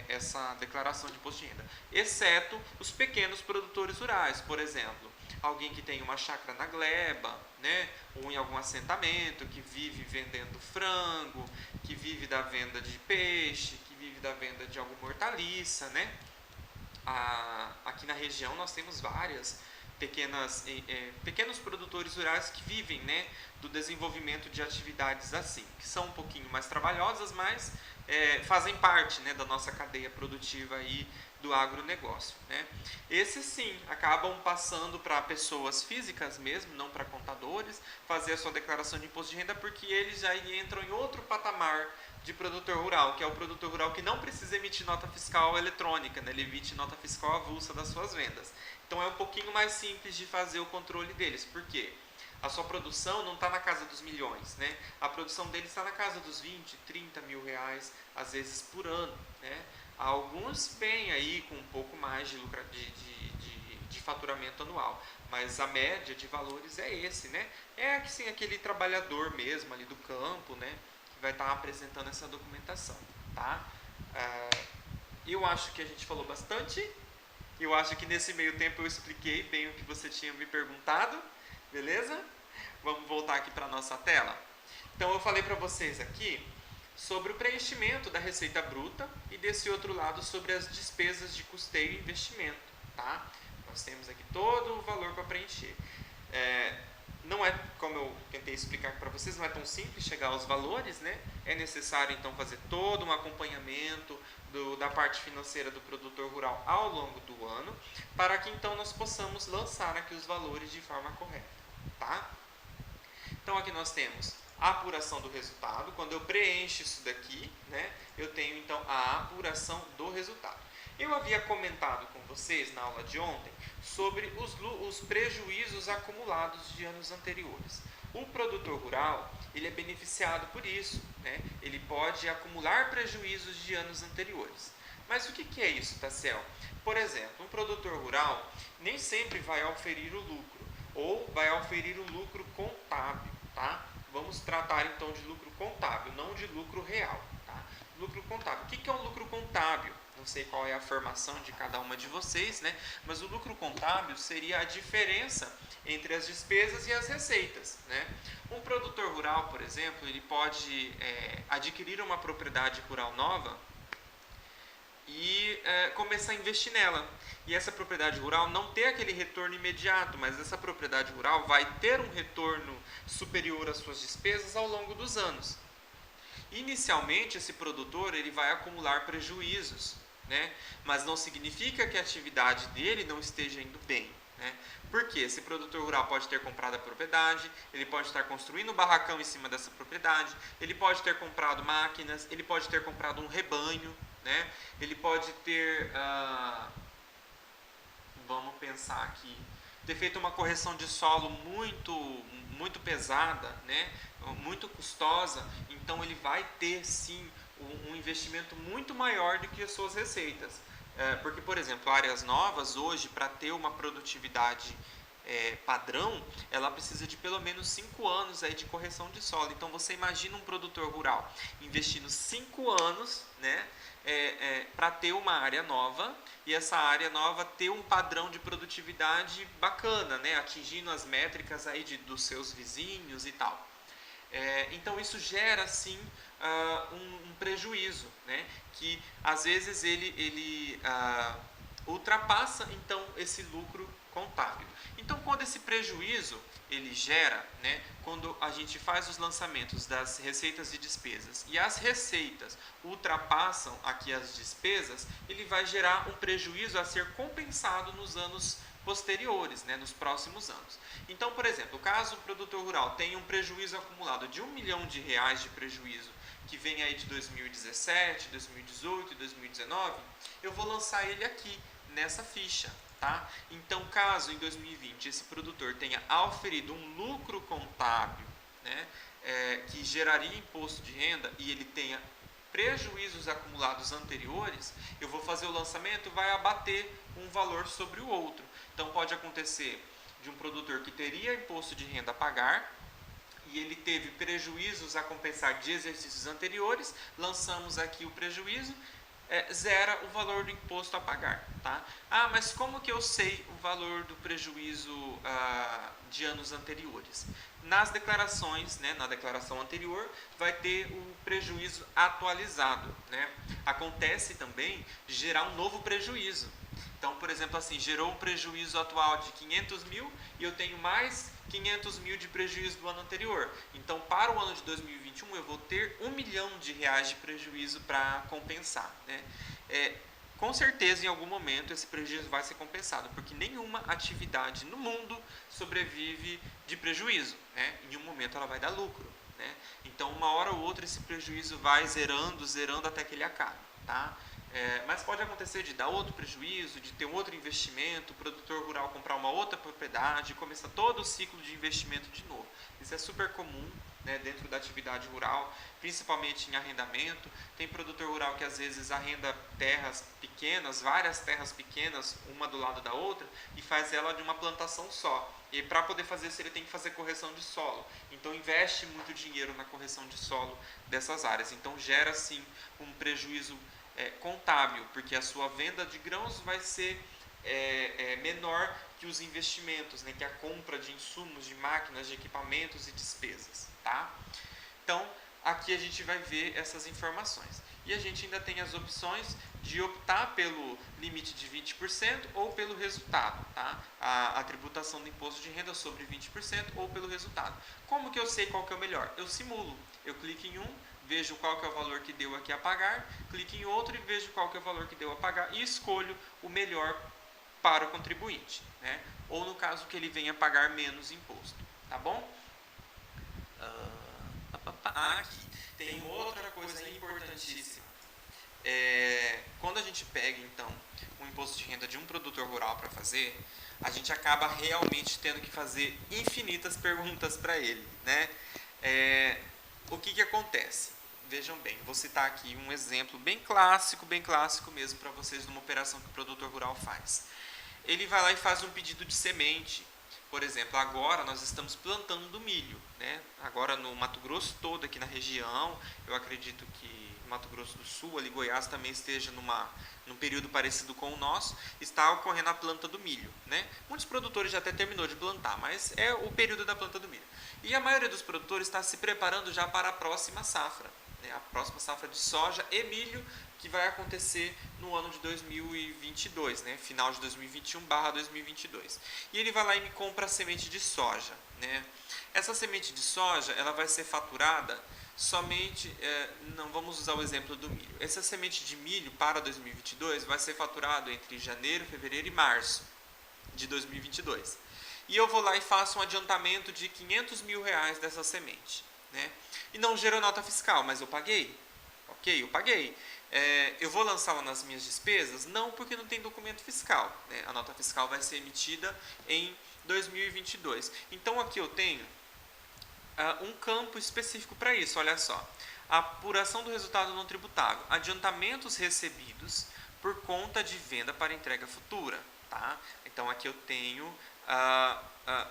essa declaração de imposto de renda, exceto os pequenos produtores rurais, por exemplo. Alguém que tem uma chácara na gleba, né, ou em algum assentamento, que vive vendendo frango, que vive da venda de peixe, que vive da venda de alguma hortaliça, né? Aqui na região nós temos várias pequenos produtores rurais que vivem, né, do desenvolvimento de atividades assim, que são um pouquinho mais trabalhosas, mas fazem parte, né, da nossa cadeia produtiva aí do agronegócio, né? Esses sim acabam passando para pessoas físicas mesmo, não para contadores, fazer a sua declaração de imposto de renda, porque eles já entram em outro patamar de produtor rural, que é o produtor rural que não precisa emitir nota fiscal eletrônica, né? Ele emite nota fiscal avulsa das suas vendas. Então é um pouquinho mais simples de fazer o controle deles. Por quê? A sua produção não está na casa dos milhões, né? A produção deles está na casa dos 20, 30 mil reais, às vezes por ano, né? Alguns vêm aí com um pouco mais de faturamento anual, mas a média de valores é esse, né? Sim, aquele trabalhador mesmo ali do campo, né, que vai estar apresentando essa documentação, tá? Eu acho que a gente falou bastante. Eu acho que nesse meio tempo eu expliquei bem o que você tinha me perguntado, beleza? Vamos voltar aqui para a nossa tela. Então eu falei para vocês aqui sobre o preenchimento da receita bruta e desse outro lado sobre as despesas de custeio e investimento, tá? Nós temos aqui todo o valor para preencher. Não é, como eu tentei explicar para vocês, não é tão simples chegar aos valores, né? É necessário então fazer todo um acompanhamento da parte financeira do produtor rural ao longo do ano, para que então nós possamos lançar aqui os valores de forma correta, tá? Então aqui nós temos a apuração do resultado. Quando eu preencho isso daqui, né, eu tenho então a apuração do resultado. Eu havia comentado com vocês na aula de ontem sobre os prejuízos acumulados de anos anteriores. O produtor rural, ele é beneficiado por isso, né? Ele pode acumular prejuízos de anos anteriores. Mas o que é isso, Tassel? Por exemplo, um produtor rural nem sempre vai auferir o lucro, ou vai auferir um lucro contábil, tá? Vamos tratar então de lucro contábil, não de lucro real, tá? Lucro contábil. O que é um lucro contábil? Não sei qual é a formação de cada uma de vocês, né? Mas o lucro contábil seria a diferença entre as despesas e as receitas, né? Um produtor rural, por exemplo, ele pode adquirir uma propriedade rural nova e começar a investir nela. E essa propriedade rural não ter aquele retorno imediato, mas essa propriedade rural vai ter um retorno superior às suas despesas ao longo dos anos. Inicialmente, esse produtor ele vai acumular prejuízos, né? Mas não significa que a atividade dele não esteja indo bem, né? Porque esse produtor rural pode ter comprado a propriedade, ele pode estar construindo um barracão em cima dessa propriedade, ele pode ter comprado máquinas, ele pode ter comprado um rebanho, né? Ele pode ter, vamos pensar aqui, ter feito uma correção de solo muito pesada, né? Muito custosa, então ele vai ter sim um investimento muito maior do que as suas receitas. Porque, por exemplo, áreas novas hoje, para ter uma produtividade padrão, ela precisa de pelo menos 5 anos aí de correção de solo. Então você imagina um produtor rural investindo 5 anos, né, para ter uma área nova, e essa área nova ter um padrão de produtividade bacana, né, atingindo as métricas aí dos seus vizinhos e tal. Então isso gera sim um prejuízo, né, que às vezes ele ultrapassa então esse lucro contábil. Então quando esse prejuízo ele gera, né, quando a gente faz os lançamentos das receitas e despesas e as receitas ultrapassam aqui as despesas, ele vai gerar um prejuízo a ser compensado nos anos posteriores, né, nos próximos anos. Então, por exemplo, caso o produtor rural tenha um prejuízo acumulado de R$1 milhão de prejuízo, que vem aí de 2017, 2018 e 2019, eu vou lançar ele aqui, nessa ficha, tá? Então, caso em 2020 esse produtor tenha auferido um lucro contábil, né, que geraria imposto de renda, e ele tenha prejuízos acumulados anteriores, eu vou fazer o lançamento, vai abater um valor sobre o outro. Então pode acontecer de um produtor que teria imposto de renda a pagar e ele teve prejuízos a compensar de exercícios anteriores, lançamos aqui o prejuízo, zera o valor do imposto a pagar, tá? Mas como que eu sei o valor do prejuízo de anos anteriores? Nas declarações, né, na declaração anterior, vai ter o prejuízo atualizado, né? Acontece também de gerar um novo prejuízo. Então, por exemplo, assim, gerou um prejuízo atual de 500 mil e eu tenho mais 500 mil de prejuízo do ano anterior. Então, para o ano de 2021, eu vou ter R$1 milhão de prejuízo para compensar, né? Com certeza, em algum momento, esse prejuízo vai ser compensado, porque nenhuma atividade no mundo sobrevive de prejuízo, né? Em um momento ela vai dar lucro, né? Então, uma hora ou outra, esse prejuízo vai zerando até que ele acabe, tá? Mas pode acontecer de dar outro prejuízo, de ter um outro investimento, o produtor rural comprar uma outra propriedade, começar todo o ciclo de investimento de novo. Isso é super comum, né, dentro da atividade rural, principalmente em arrendamento. Tem produtor rural que às vezes arrenda terras pequenas, várias terras pequenas, uma do lado da outra, e faz ela de uma plantação só. E para poder fazer isso, ele tem que fazer correção de solo. Então investe muito dinheiro na correção de solo dessas áreas. Então gera sim um prejuízo contábil, porque a sua venda de grãos vai ser menor que os investimentos, né, que a compra de insumos, de máquinas, de equipamentos e despesas, tá? Então, aqui a gente vai ver essas informações. E a gente ainda tem as opções de optar pelo limite de 20% ou pelo resultado, tá? A tributação do imposto de renda sobre 20% ou pelo resultado. Como que eu sei qual que é o melhor? Eu simulo. Eu clico em um, vejo qual que é o valor que deu aqui a pagar, clico em outro e vejo qual que é o valor que deu a pagar e escolho o melhor para o contribuinte, né? Ou no caso que ele venha pagar menos imposto, tá bom? aqui. Tem outra coisa importantíssima. Quando a gente pega, então, o imposto de renda de um produtor rural para fazer, a gente acaba realmente tendo que fazer infinitas perguntas para ele, né? O que acontece? Vejam bem, vou citar aqui um exemplo bem clássico mesmo para vocês de uma operação que o produtor rural faz. Ele vai lá e faz um pedido de semente. Por exemplo, agora nós estamos plantando do milho, né? Agora no Mato Grosso todo, aqui na região, eu acredito que no Mato Grosso do Sul, ali Goiás também esteja num período parecido com o nosso, está ocorrendo a planta do milho, né? Muitos produtores já até terminou de plantar, mas é o período da planta do milho. E a maioria dos produtores está se preparando já para a próxima safra, né? A próxima safra de soja e milho, que vai acontecer no ano de 2022, né? Final de 2021/2022. E ele vai lá e me compra a semente de soja, né? Essa semente de soja, ela vai ser faturada somente, não vamos usar o exemplo do milho. Essa semente de milho para 2022 vai ser faturado entre janeiro, fevereiro e março de 2022. E eu vou lá e faço um adiantamento de R$500 mil dessa semente, né? E não gerou nota fiscal, mas eu paguei. Ok, eu paguei. Eu vou lançá-la nas minhas despesas? Não, porque não tem documento fiscal, né? A nota fiscal vai ser emitida em 2022. Então aqui eu tenho um campo específico para isso, olha só. Apuração do resultado não tributável. Adiantamentos recebidos por conta de venda para entrega futura. Tá? Então aqui eu tenho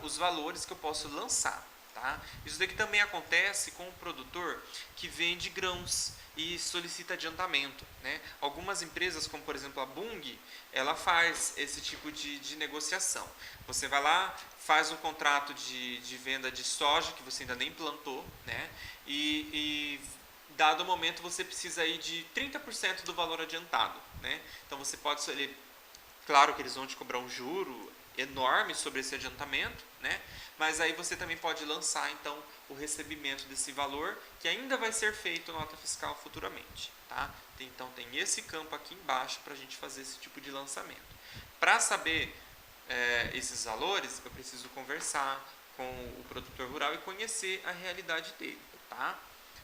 os valores que eu posso lançar. Tá? Isso daqui também acontece com o produtor que vende grãos e solicita adiantamento, né? Algumas empresas, como por exemplo a Bunge, ela faz esse tipo de negociação. Você vai lá, faz um contrato de venda de soja que você ainda nem plantou, né? E dado o momento você precisa aí de 30% do valor adiantado, né? Então você pode escolher, claro que eles vão te cobrar um juro enorme sobre esse adiantamento, né? Mas aí você também pode lançar então o recebimento desse valor, que ainda vai ser feito nota fiscal futuramente, tá? Então tem esse campo aqui embaixo para a gente fazer esse tipo de lançamento. Para saber esses valores, eu preciso conversar com o produtor rural e conhecer a realidade dele, tá?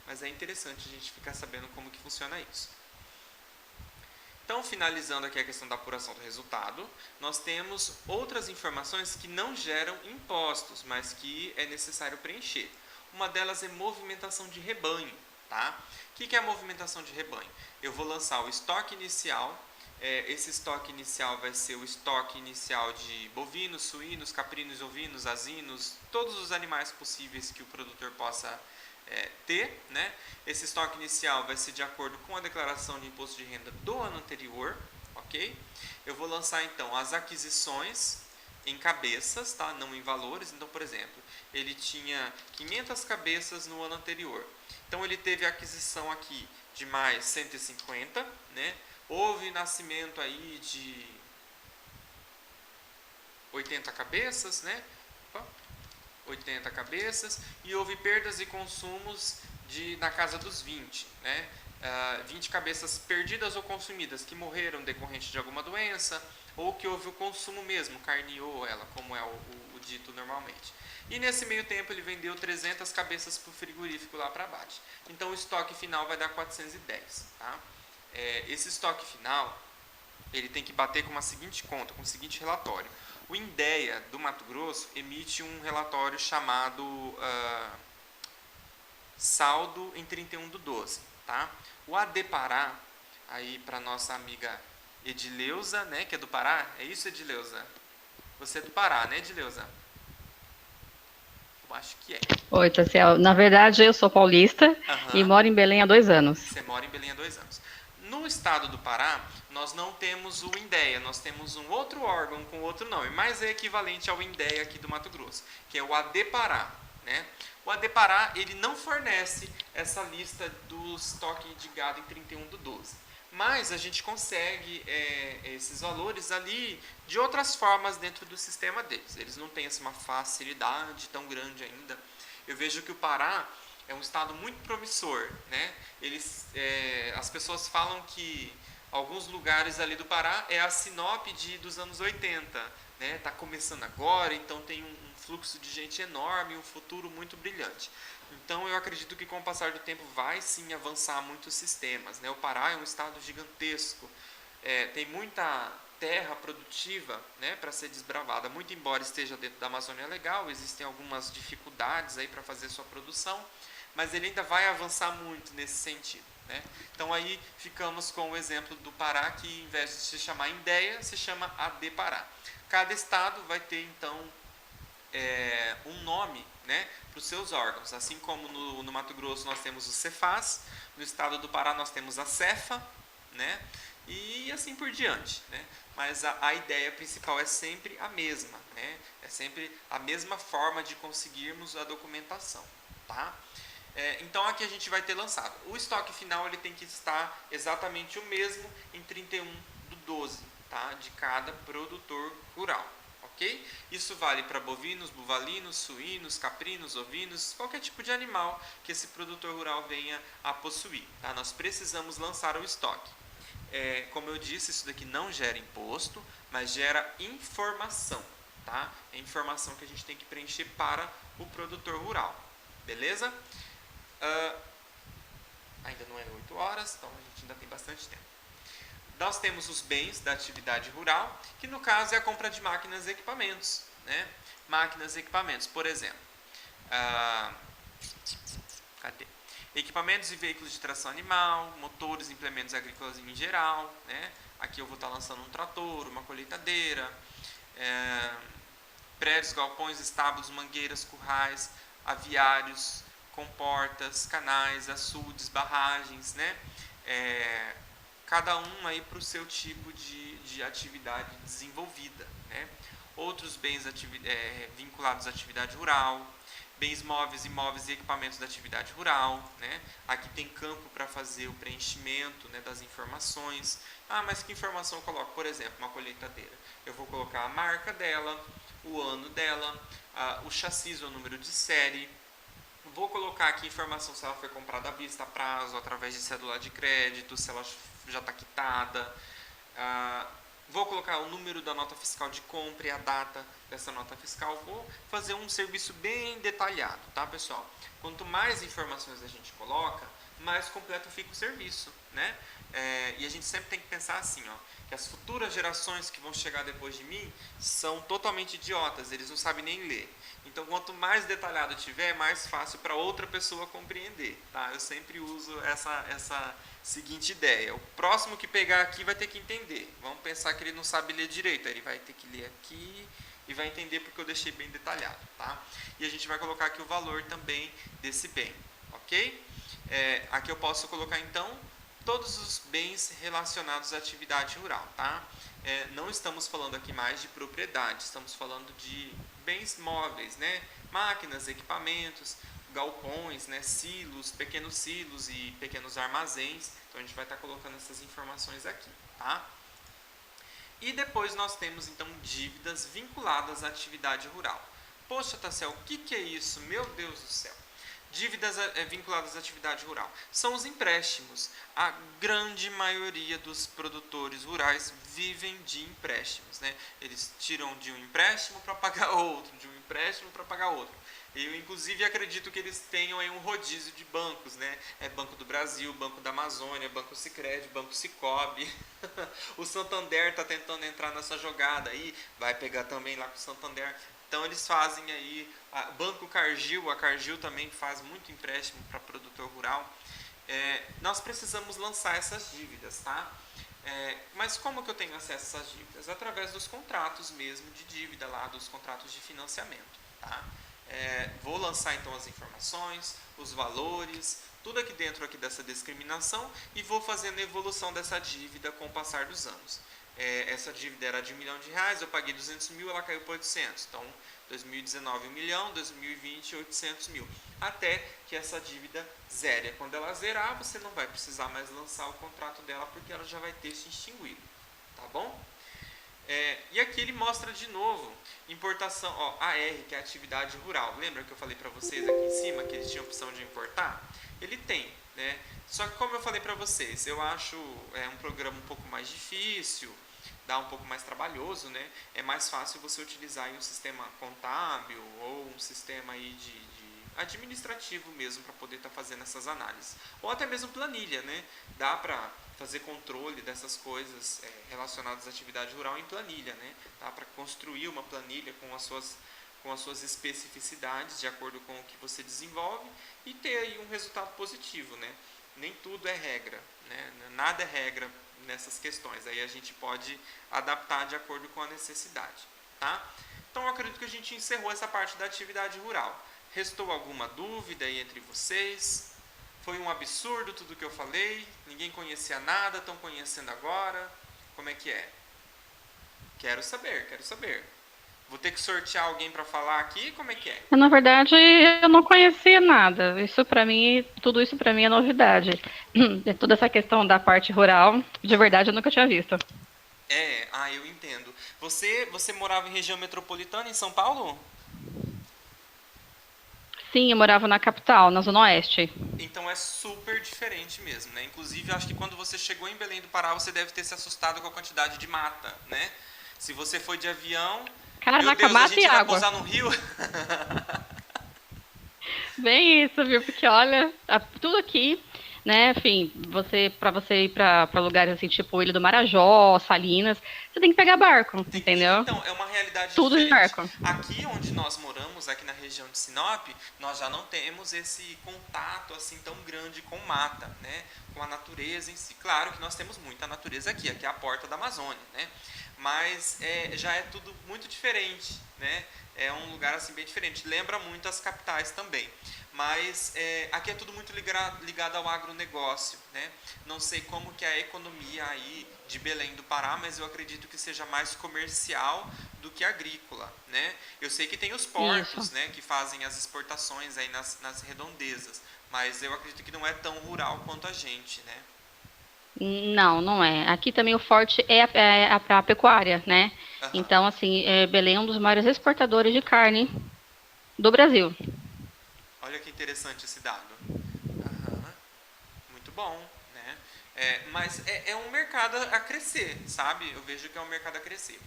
Mas é interessante a gente ficar sabendo como que funciona isso. Então, finalizando aqui a questão da apuração do resultado, nós temos outras informações que não geram impostos, mas que é necessário preencher. Uma delas é movimentação de rebanho. Tá? O que é a movimentação de rebanho? Eu vou lançar o estoque inicial. Esse estoque inicial vai ser o estoque inicial de bovinos, suínos, caprinos, ovinos, azinos, todos os animais possíveis que o produtor possa ter, né? Esse estoque inicial vai ser de acordo com a declaração de imposto de renda do ano anterior, ok? Eu vou lançar então as aquisições em cabeças, tá? Não em valores. Então, por exemplo, ele tinha 500 cabeças no ano anterior. Então, ele teve a aquisição aqui de mais 150, né? Houve nascimento aí de 80 cabeças, né? 80 cabeças, e houve perdas e consumos na casa dos 20, né? 20 cabeças perdidas ou consumidas que morreram decorrente de alguma doença, ou que houve o consumo mesmo, carneou ela, como é o dito normalmente. E nesse meio tempo ele vendeu 300 cabeças para o frigorífico lá para baixo. Então o estoque final vai dar 410. Tá? Esse estoque final ele tem que bater com a seguinte conta, com o seguinte relatório. O INDEA do Mato Grosso emite um relatório chamado saldo em 31/12. Tá? O ADPará, aí para nossa amiga Edileuza, né, que é do Pará, é isso, Edileuza? Você é do Pará, né, Edileuza? Eu acho que é. Oi, Taciel. Na verdade, eu sou paulista e moro em Belém há 2 anos. Você mora em Belém há 2 anos. No estado do Pará, nós não temos o INDEA, nós temos um outro órgão com outro nome, mas é equivalente ao INDEA aqui do Mato Grosso, que é o ADPará, né? O ADPará, ele não fornece essa lista do estoque de gado em 31/12. Mas a gente consegue esses valores ali de outras formas dentro do sistema deles. Eles não têm uma facilidade tão grande ainda. Eu vejo que o Pará é um estado muito promissor, né? As pessoas falam que alguns lugares ali do Pará é a Sinop dos anos 80, né? Tá começando agora, então tem um fluxo de gente enorme, um futuro muito brilhante. Então eu acredito que com o passar do tempo vai sim avançar muitos sistemas, né? O Pará é um estado gigantesco, tem muita terra produtiva, né, para ser desbravada. Muito embora esteja dentro da Amazônia Legal, existem algumas dificuldades aí para fazer sua produção, mas ele ainda vai avançar muito nesse sentido, né? Então aí ficamos com o exemplo do Pará, que em vez de se chamar INDEA, se chama AD Pará. Cada estado vai ter então um nome, né, para os seus órgãos. Assim como no Mato Grosso nós temos o Cefaz, no estado do Pará nós temos a Cefa, né, e assim por diante, né? Mas a ideia principal é sempre a mesma, né? É sempre a mesma forma de conseguirmos a documentação, tá? Então aqui a gente vai ter lançado. O estoque final ele tem que estar exatamente o mesmo em 31/12, tá? De cada produtor rural. Okay? Isso vale para bovinos, buvalinos, suínos, caprinos, ovinos, qualquer tipo de animal que esse produtor rural venha a possuir. Tá? Nós precisamos lançar o estoque. Como eu disse, isso daqui não gera imposto, mas gera informação. Tá? É informação que a gente tem que preencher para o produtor rural. Beleza? Ainda não é 8 horas, então a gente ainda tem bastante tempo. Nós temos os bens da atividade rural, que no caso é a compra de máquinas e equipamentos, né? Máquinas e equipamentos, por exemplo, equipamentos e veículos de tração animal, motores e implementos agrícolas em geral, né? Aqui eu vou estar lançando um trator, uma colheitadeira, prédios, galpões, estábulos, mangueiras, currais, aviários, comportas, canais, açudes, barragens, né? Cada um aí para o seu tipo de atividade desenvolvida, né? Outros bens vinculados à atividade rural, bens móveis, imóveis e equipamentos da atividade rural, né? Aqui tem campo para fazer o preenchimento, né, das informações. Mas que informação eu coloco? Por exemplo, uma colheitadeira. Eu vou colocar a marca dela, o ano dela, o chassi ou número de série. Vou colocar aqui informação se ela foi comprada à vista, a prazo, através de cédula de crédito, se ela já está quitada. Vou colocar o número da nota fiscal de compra e a data dessa nota fiscal. Vou fazer um serviço bem detalhado, tá, pessoal? Quanto mais informações a gente coloca, mais completo fica o serviço, né? E a gente sempre tem que pensar assim, ó, que as futuras gerações que vão chegar depois de mim são totalmente idiotas, eles não sabem nem ler. Então, quanto mais detalhado tiver, é mais fácil para outra pessoa compreender, tá? Eu sempre uso essa seguinte ideia. O próximo que pegar aqui vai ter que entender. Vamos pensar que ele não sabe ler direito. Aí ele vai ter que ler aqui e vai entender porque eu deixei bem detalhado, tá? E a gente vai colocar aqui o valor também desse bem, ok? Aqui eu posso colocar, então, todos os bens relacionados à atividade rural, tá? Não estamos falando aqui mais de propriedade, estamos falando de bens móveis, né? Máquinas, equipamentos, galpões, né? Silos, pequenos silos e pequenos armazéns. Então a gente vai estar colocando essas informações aqui, tá? E depois nós temos então dívidas vinculadas à atividade rural. Poxa, Tassel, o que é isso? Meu Deus do céu! Dívidas vinculadas à atividade rural são os empréstimos. A grande maioria dos produtores rurais vivem de empréstimos, né? Eles tiram de um empréstimo para pagar outro, de um empréstimo para pagar outro. Eu, inclusive, acredito que eles tenham aí um rodízio de bancos, né? Banco do Brasil, Banco da Amazônia, Banco Sicredi, Banco Sicobi. O Santander está tentando entrar nessa jogada aí, vai pegar também lá com o Santander. Então eles fazem aí, Banco Cargill, a Cargill também faz muito empréstimo para produtor rural. Nós precisamos lançar essas dívidas, tá? Mas como que eu tenho acesso a essas dívidas? Através dos contratos mesmo de dívida lá, dos contratos de financiamento, tá? Vou lançar então as informações, os valores, tudo aqui dentro dessa discriminação e vou fazendo a evolução dessa dívida com o passar dos anos. Essa dívida era de R$1 milhão, eu paguei 200 mil, ela caiu para 800. Então, 2019 1 milhão, 2020 800 mil. Até que essa dívida zere. Quando ela zerar, você não vai precisar mais lançar o contrato dela porque ela já vai ter se extinguido. Tá bom? E aqui ele mostra de novo importação, AR, que é a atividade rural. Lembra que eu falei para vocês aqui em cima que ele tinha a opção de importar? Ele tem, né? Só que como eu falei para vocês, eu acho um programa um pouco mais difícil, dá um pouco mais trabalhoso, né? É mais fácil você utilizar aí um sistema contábil ou um sistema aí administrativo mesmo para poder estar fazendo essas análises. Ou até mesmo planilha, né? Dá para fazer controle dessas coisas relacionadas à atividade rural em planilha, né? Dá para construir uma planilha com as suas especificidades de acordo com o que você desenvolve e ter aí um resultado positivo, né? Nem tudo é regra, né? Nada é regra nessas questões. Aí a gente pode adaptar de acordo com a necessidade, tá? Então eu acredito que a gente encerrou essa parte da atividade rural. Restou alguma dúvida aí entre vocês? Foi um absurdo tudo que eu falei? Ninguém conhecia nada, estão conhecendo agora? Como é que é? Quero saber. Vou ter que sortear alguém para falar aqui? Como é que é? Na verdade, eu não conhecia nada. Tudo isso para mim é novidade. Toda essa questão da parte rural, de verdade, eu nunca tinha visto. Eu entendo. Você morava em região metropolitana em São Paulo? Sim, eu morava na capital, na Zona Oeste. Então é super diferente mesmo, né? Inclusive, eu acho que quando você chegou em Belém do Pará, você deve ter se assustado com a quantidade de mata, né? Se você foi de avião, Caraca, meu Deus, a mata gente e vai água. pousar no rio? Bem isso, viu? Porque olha, tudo aqui, né? Enfim, para você ir para lugares assim, tipo Ilha do Marajó, Salinas, você tem que pegar barco, entendeu? Então, é uma realidade Tudo de diferente. barco. Aqui onde nós moramos, aqui na região de Sinop, nós já não temos esse contato assim tão grande com mata, né? Com a natureza em si. Claro que nós temos muita natureza aqui é a porta da Amazônia, né? Mas já é tudo muito diferente, né? É um lugar assim bem diferente. Lembra muito as capitais também. Mas aqui é tudo muito ligado ao agronegócio, né? Não sei como que é a economia aí de Belém do Pará, mas eu acredito que seja mais comercial do que agrícola, né? Eu sei que tem os portos, né, que fazem as exportações aí nas redondezas, mas eu acredito que não é tão rural quanto a gente, né? Não, não é. Aqui também o forte é a pecuária, né? Aham. Então, assim, Belém é um dos maiores exportadores de carne do Brasil. Olha que interessante esse dado. Aham. Muito bom, né? Mas é um mercado a crescer, sabe? Eu vejo que é um mercado a crescer.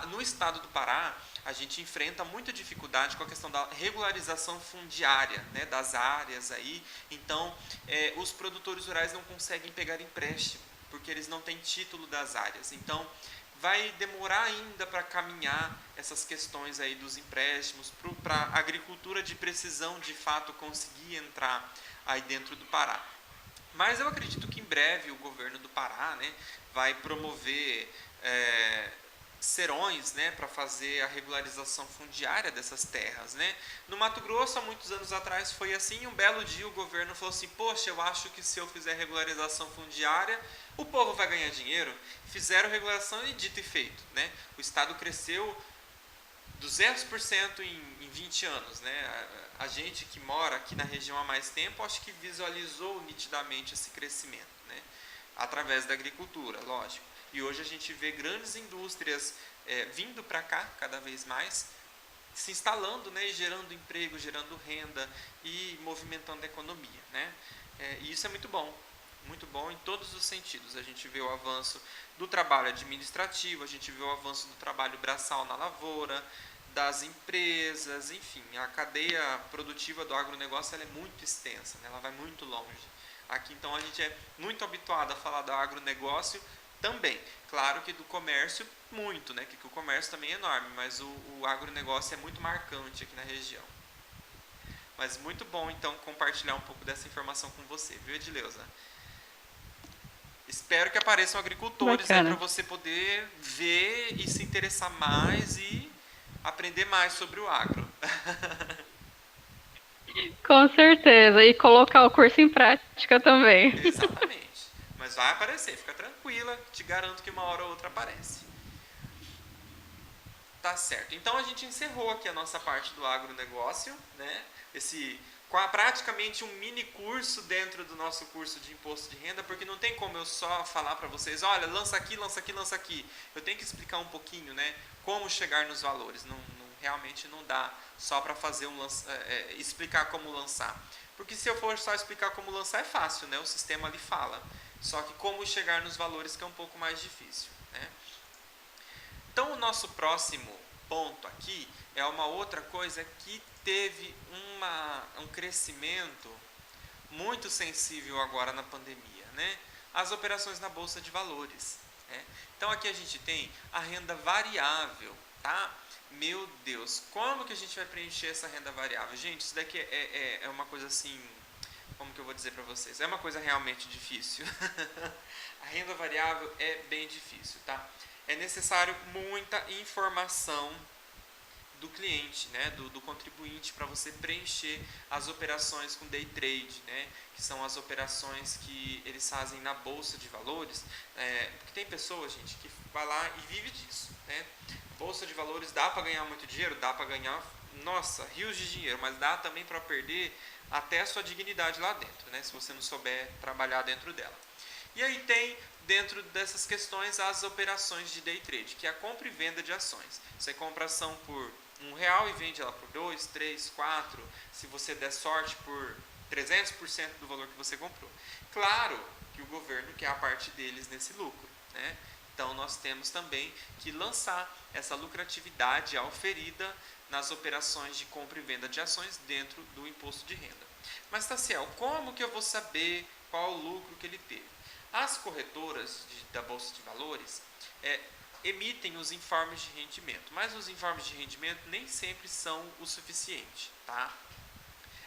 No estado do Pará, a gente enfrenta muita dificuldade com a questão da regularização fundiária, né, das áreas aí. Então, os produtores rurais não conseguem pegar empréstimo, porque eles não têm título das áreas. Então, vai demorar ainda para caminhar essas questões aí dos empréstimos, para a agricultura de precisão de fato conseguir entrar aí dentro do Pará. Mas eu acredito que em breve o governo do Pará, né, vai promover serões, né, para fazer a regularização fundiária dessas terras, né? No Mato Grosso, há muitos anos atrás, foi assim. Um belo dia o governo falou assim: poxa, eu acho que se eu fizer regularização fundiária, o povo vai ganhar dinheiro. Fizeram regularização e dito e feito, né? O estado cresceu 200% em 20 anos, né? A gente que mora aqui na região há mais tempo, acho que visualizou nitidamente esse crescimento, né? Através da agricultura, lógico. E hoje a gente vê grandes indústrias vindo para cá cada vez mais, se instalando, né, e gerando emprego, gerando renda e movimentando a economia, né? E isso é muito bom em todos os sentidos. A gente vê o avanço do trabalho administrativo, a gente vê o avanço do trabalho braçal na lavoura, das empresas, enfim, a cadeia produtiva do agronegócio ela é muito extensa, né? Ela vai muito longe. Aqui então a gente é muito habituado a falar do agronegócio também. Claro que do comércio muito, né? Que o comércio também é enorme, mas o agronegócio é muito marcante aqui na região. Mas muito bom então compartilhar um pouco dessa informação com você, viu, Edileuza? Espero que apareçam agricultores aí para você poder ver e se interessar mais e aprender mais sobre o agro. Com certeza, e colocar o curso em prática também. Exatamente. Mas vai aparecer, fica tranquila, te garanto que uma hora ou outra aparece. Tá certo. Então a gente encerrou aqui a nossa parte do agronegócio, né? Praticamente um mini curso dentro do nosso curso de imposto de renda, porque não tem como eu só falar para vocês, olha, lança aqui, lança aqui, lança aqui. Eu tenho que explicar um pouquinho, né, como chegar nos valores. Realmente não dá só para fazer explicar como lançar. Porque se eu for só explicar como lançar é fácil, né? O sistema ali fala. Só que como chegar nos valores que é um pouco mais difícil, né? Então o nosso próximo ponto aqui é uma outra coisa que teve um crescimento muito sensível agora na pandemia, né? As operações na Bolsa de Valores, né? Então aqui a gente tem a renda variável, tá? Meu Deus, como que a gente vai preencher essa renda variável? Gente, isso daqui é uma coisa assim, como que eu vou dizer para vocês? É uma coisa realmente difícil. A renda variável é bem difícil, tá? É necessário muita informação do cliente, né, do contribuinte, para você preencher as operações com day trade, né, que são as operações que eles fazem na bolsa de valores, porque tem pessoas, gente, que vai lá e vive disso, né. Bolsa de valores dá para ganhar muito dinheiro, dá para ganhar, nossa, rios de dinheiro, mas dá também para perder até a sua dignidade lá dentro, né, se você não souber trabalhar dentro dela. E aí tem, dentro dessas questões, as operações de day trade, que é a compra e venda de ações. Você compra ação por R$1 e vende ela por 2, 3, 4, se você der sorte, por 300% do valor que você comprou. Claro que o governo quer a parte deles nesse lucro, né? Então nós temos também que lançar essa lucratividade auferida nas operações de compra e venda de ações dentro do imposto de renda. Mas, Taciel, como que eu vou saber qual o lucro que ele teve? As corretoras da Bolsa de Valores emitem os informes de rendimento, mas os informes de rendimento nem sempre são o suficiente, tá?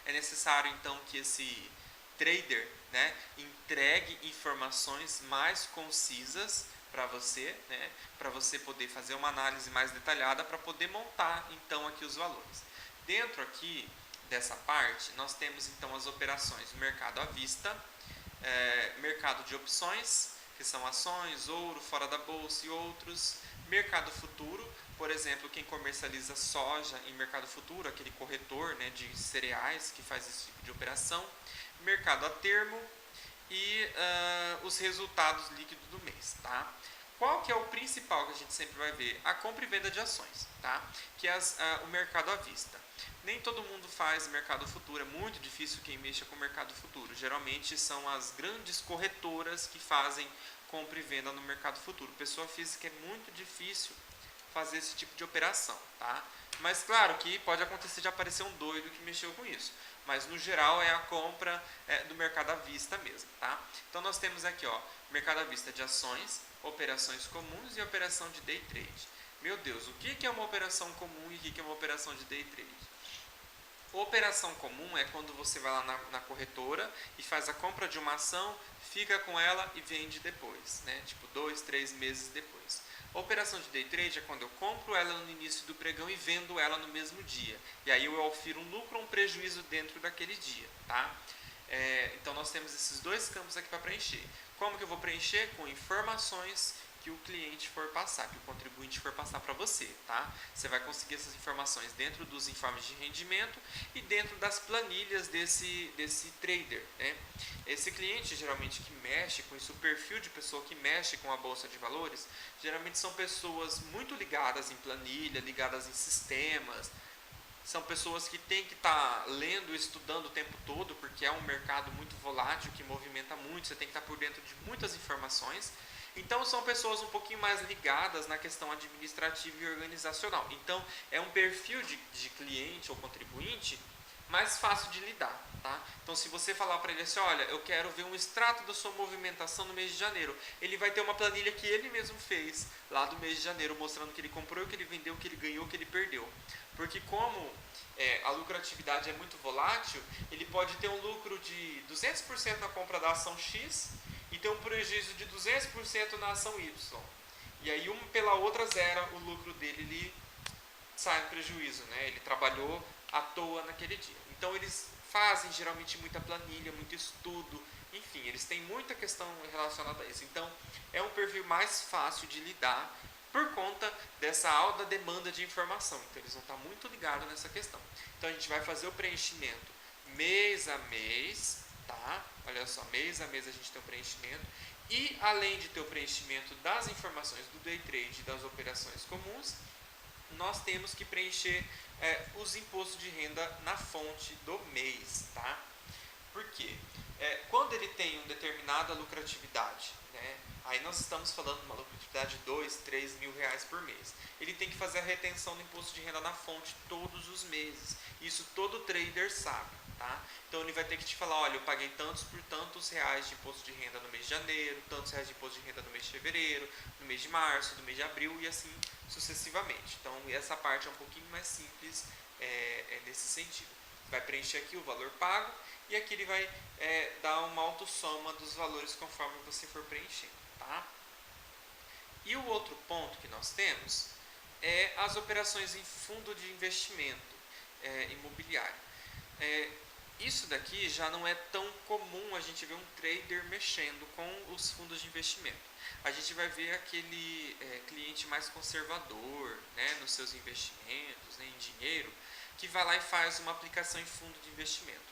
É necessário então que esse trader, né, entregue informações mais concisas para você, né, para você poder fazer uma análise mais detalhada para poder montar então aqui os valores. Dentro aqui dessa parte nós temos então as operações do mercado à vista, mercado de opções, que são ações, ouro, fora da bolsa e outros. Mercado futuro, por exemplo, quem comercializa soja em mercado futuro, aquele corretor, né, de cereais que faz esse tipo de operação. Mercado a termo e os resultados líquidos do mês, tá? Qual que é o principal que a gente sempre vai ver? A compra e venda de ações, tá? Que é o mercado à vista. Nem todo mundo faz mercado futuro, é muito difícil quem mexa com mercado futuro. Geralmente são as grandes corretoras que fazem compra e venda no mercado futuro. Pessoa física é muito difícil fazer esse tipo de operação, tá? Mas claro que pode acontecer de aparecer um doido que mexeu com isso. Mas no geral é a compra do mercado à vista mesmo, tá? Então nós temos aqui, ó, mercado à vista de ações, operações comuns e operação de day trade. Meu Deus, o que é uma operação comum e o que é uma operação de day trade? Operação comum é quando você vai lá na corretora e faz a compra de uma ação, fica com ela e vende depois, né? Tipo 2, 3 meses depois. Operação de day trade é quando eu compro ela no início do pregão e vendo ela no mesmo dia. E aí eu ofiro um lucro ou um prejuízo dentro daquele dia, tá? Então nós temos esses dois campos aqui para preencher. Como que eu vou preencher? Com informações que o cliente for passar, que o contribuinte for passar para você, tá? Você vai conseguir essas informações dentro dos informes de rendimento e dentro das planilhas desse trader, né? Esse cliente, geralmente, que mexe com isso, o perfil de pessoa que mexe com a Bolsa de Valores, geralmente são pessoas muito ligadas em planilha, ligadas em sistemas, são pessoas que têm que estar lendo e estudando o tempo todo, porque é um mercado muito volátil, que movimenta muito, você tem que estar por dentro de muitas informações. Então são pessoas um pouquinho mais ligadas na questão administrativa e organizacional. Então é um perfil de cliente ou contribuinte mais fácil de lidar, tá? Então se você falar para ele assim, olha, eu quero ver um extrato da sua movimentação no mês de janeiro, ele vai ter uma planilha que ele mesmo fez lá do mês de janeiro, mostrando o que ele comprou, o que ele vendeu, o que ele ganhou, o que ele perdeu. Porque como a lucratividade é muito volátil, ele pode ter um lucro de 200% na compra da ação X e ter um prejuízo de 200% na ação Y. E aí uma pela outra zera o lucro dele, ele sai no prejuízo, né? Ele trabalhou à toa naquele dia. Então eles fazem geralmente muita planilha, muito estudo, enfim, eles têm muita questão relacionada a isso. Então é um perfil mais fácil de lidar por conta dessa alta demanda de informação. Então eles vão estar muito ligados nessa questão. Então a gente vai fazer o preenchimento mês a mês, tá? Olha só, mês a mês a gente tem o preenchimento. E além de ter o preenchimento das informações do day trade e das operações comuns, nós temos que preencher os impostos de renda na fonte do mês, tá? Por quê? Quando ele tem uma determinada lucratividade, né, Aí nós estamos falando de uma lucratividade de 2, 3 mil reais por mês. Ele tem que fazer a retenção do imposto de renda na fonte todos os meses. Isso todo trader sabe, tá? Então ele vai ter que te falar, olha, eu paguei tantos por tantos reais de imposto de renda no mês de janeiro, tantos reais de imposto de renda no mês de fevereiro, no mês de março, no mês de abril e assim sucessivamente. Então essa parte é um pouquinho mais simples nesse sentido. Vai preencher aqui o valor pago e aqui ele vai dar uma autossoma dos valores conforme você for preenchendo. Tá? E o outro ponto que nós temos é as operações em fundo de investimento imobiliário. Isso daqui já não é tão comum a gente ver um trader mexendo com os fundos de investimento. A gente vai ver aquele cliente mais conservador, né, nos seus investimentos, né, em dinheiro, que vai lá e faz uma aplicação em fundo de investimento.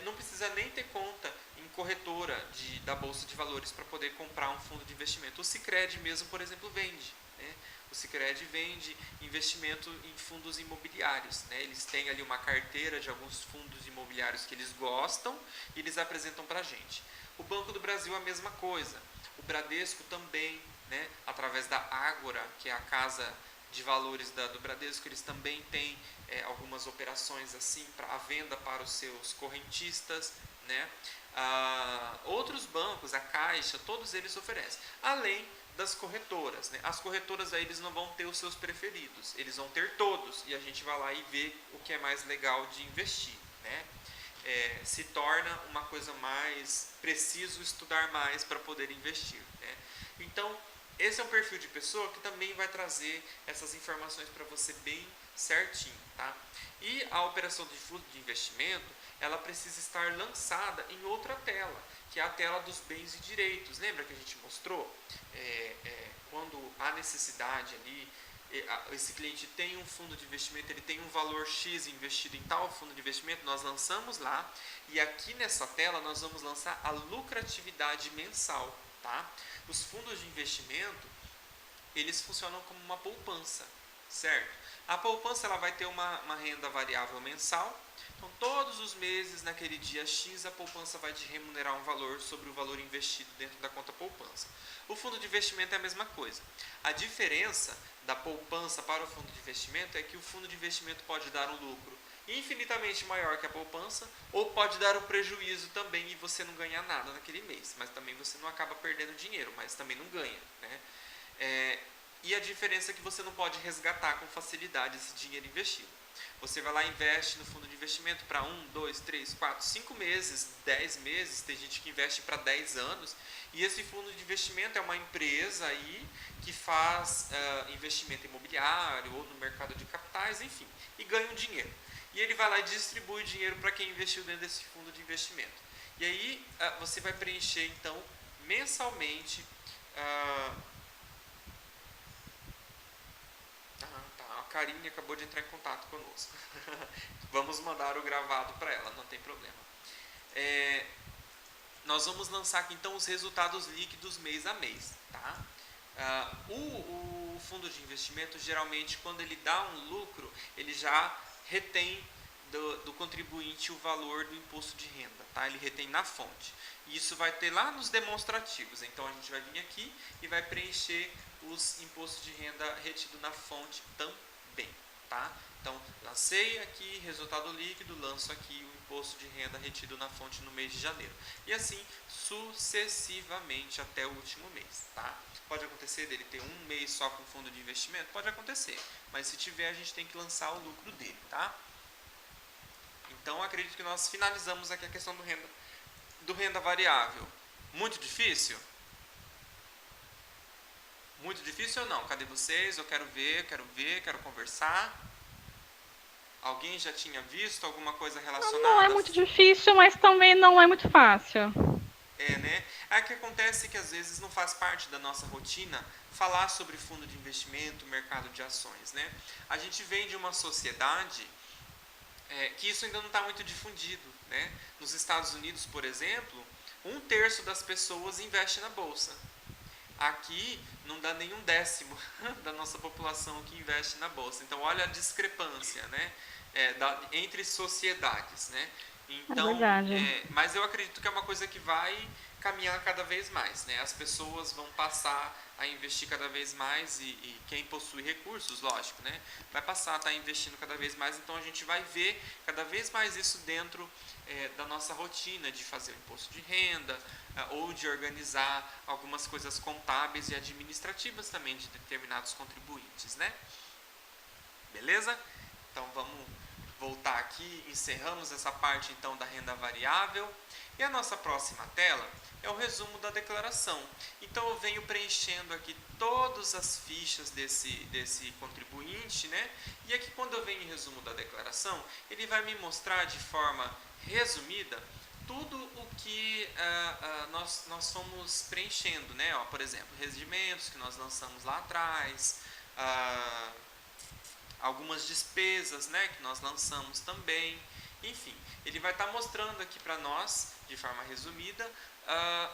Não precisa nem ter conta em corretora da Bolsa de Valores para poder comprar um fundo de investimento. O Sicredi mesmo, por exemplo, vende. Né? O Sicredi vende investimento em fundos imobiliários. Né? Eles têm ali uma carteira de alguns fundos imobiliários que eles gostam e eles apresentam para a gente. O Banco do Brasil é a mesma coisa. O Bradesco também, né? Através da Ágora, que é a casa de valores do Bradesco, eles também têm algumas operações assim para a venda para os seus correntistas, né? Outros bancos, a Caixa, todos eles oferecem, além das corretoras, né? As corretoras aí eles não vão ter os seus preferidos, eles vão ter todos e a gente vai lá e vê o que é mais legal de investir, né? Se torna uma coisa mais preciso estudar mais para poder investir, né? Então esse é um perfil de pessoa que também vai trazer essas informações para você bem certinho, tá? E a operação de fundo de investimento, ela precisa estar lançada em outra tela, que é a tela dos bens e direitos. Lembra que a gente mostrou? Quando há necessidade ali, esse cliente tem um fundo de investimento, ele tem um valor X investido em tal fundo de investimento, nós lançamos lá, e aqui nessa tela nós vamos lançar a lucratividade mensal, tá? Os fundos de investimento, eles funcionam como uma poupança, certo? A poupança ela vai ter uma renda variável mensal, então todos os meses, naquele dia X, a poupança vai te remunerar um valor sobre o valor investido dentro da conta poupança. O fundo de investimento é a mesma coisa. A diferença da poupança para o fundo de investimento é que o fundo de investimento pode dar um lucro infinitamente maior que a poupança, ou pode dar um prejuízo também e você não ganhar nada naquele mês, mas também você não acaba perdendo dinheiro, mas também não ganha, né? E a diferença é que você não pode resgatar com facilidade esse dinheiro investido. Você vai lá e investe no fundo de investimento para 1, 2, 3, 4, 5 meses, 10 meses, tem gente que investe para 10 anos, e esse fundo de investimento é uma empresa aí que faz investimento imobiliário ou no mercado de capitais, enfim, e ganha um dinheiro. E ele vai lá e distribui dinheiro para quem investiu dentro desse fundo de investimento. E aí você vai preencher, então, mensalmente... A Karine acabou de entrar em contato conosco. Vamos mandar o gravado para ela, não tem problema. Nós vamos lançar aqui, então, os resultados líquidos mês a mês. Tá? O fundo de investimento, geralmente, quando ele dá um lucro, ele já retém do contribuinte o valor do imposto de renda, tá? Ele retém na fonte. E isso vai ter lá nos demonstrativos. Então a gente vai vir aqui e vai preencher os impostos de renda retido na fonte também, tá? Então lancei aqui resultado líquido, lanço aqui o imposto de renda retido na fonte no mês de janeiro. E assim sucessivamente até o último mês, tá? Pode acontecer dele ter um mês só com fundo de investimento? Pode acontecer, mas se tiver a gente tem que lançar o lucro dele, tá? Então acredito que nós finalizamos aqui a questão do renda variável. Muito difícil? Muito difícil ou não? Cadê vocês? Eu quero ver, quero conversar. Alguém já tinha visto alguma coisa relacionada? Não é muito difícil, mas também não é muito fácil. Né? O que acontece é que às vezes não faz parte da nossa rotina falar sobre fundo de investimento, mercado de ações, né? A gente vem de uma sociedade que isso ainda não está muito difundido, né? Nos Estados Unidos, por exemplo, 1/3 das pessoas investe na bolsa. Aqui não dá nem 1/10 da nossa população que investe na bolsa. Então olha a discrepância, né? entre sociedades, né? Então, é verdade. Mas eu acredito que é uma coisa que vai caminhar cada vez mais, né? As pessoas vão passar a investir cada vez mais e quem possui recursos, lógico, né? Vai passar a estar investindo cada vez mais, então a gente vai ver cada vez mais isso dentro da nossa rotina de fazer o imposto de renda ou de organizar algumas coisas contábeis e administrativas também de determinados contribuintes, né? Beleza? Então vamos voltar aqui, encerramos essa parte então da renda variável. E a nossa próxima tela é o resumo da declaração. Então eu venho preenchendo aqui todas as fichas desse contribuinte, né? E aqui quando eu venho em resumo da declaração, ele vai me mostrar de forma resumida tudo o que nós fomos preenchendo, né? Ó, por exemplo, rendimentos que nós lançamos lá atrás, algumas despesas, né, que nós lançamos também. Enfim, ele vai estar mostrando aqui para nós, de forma resumida,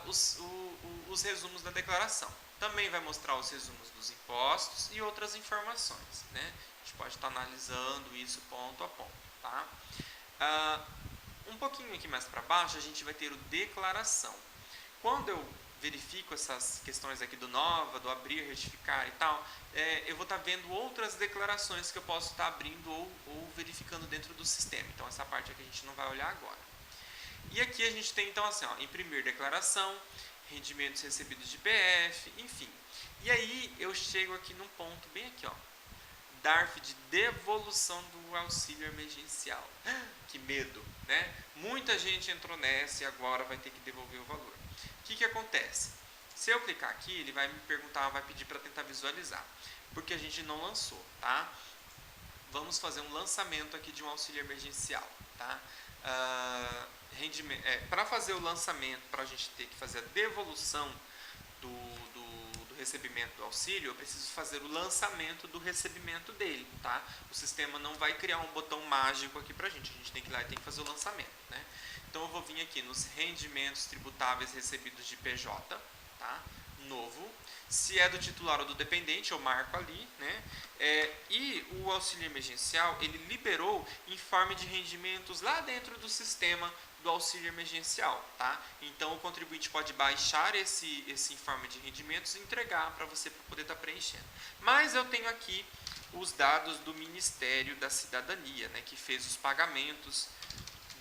os resumos da declaração. Também vai mostrar os resumos dos impostos e outras informações, né? A gente pode estar analisando isso ponto a ponto, tá? Um pouquinho aqui mais para baixo, a gente vai ter o declaração. Quando eu verifico essas questões aqui do nova, do abrir, retificar e tal, eu vou estar vendo outras declarações que eu posso estar abrindo ou verificando dentro do sistema. Então, essa parte aqui a gente não vai olhar agora. E aqui a gente tem, então, assim, ó, imprimir declaração, rendimentos recebidos de PF, enfim. E aí, eu chego aqui num ponto bem aqui, ó. DARF de devolução do auxílio emergencial. Que medo, né? Muita gente entrou nessa e agora vai ter que devolver o valor. O que acontece? Se eu clicar aqui, ele vai me perguntar, vai pedir para tentar visualizar, porque a gente não lançou, tá? Vamos fazer um lançamento aqui de um auxílio emergencial, tá? Para fazer o lançamento, para a gente ter que fazer a devolução do recebimento do auxílio, eu preciso fazer o lançamento do recebimento dele, tá? O sistema não vai criar um botão mágico aqui pra gente tem que ir lá e tem que fazer o lançamento, né? Então eu vou vir aqui nos rendimentos tributáveis recebidos de PJ, tá? Novo. Se é do titular ou do dependente, eu marco ali, né? E o auxílio emergencial, ele liberou informe de rendimentos lá dentro do sistema do auxílio emergencial, tá? Então o contribuinte pode baixar esse informe de rendimentos e entregar para você para poder estar preenchendo. Mas eu tenho aqui os dados do Ministério da Cidadania, né, que fez os pagamentos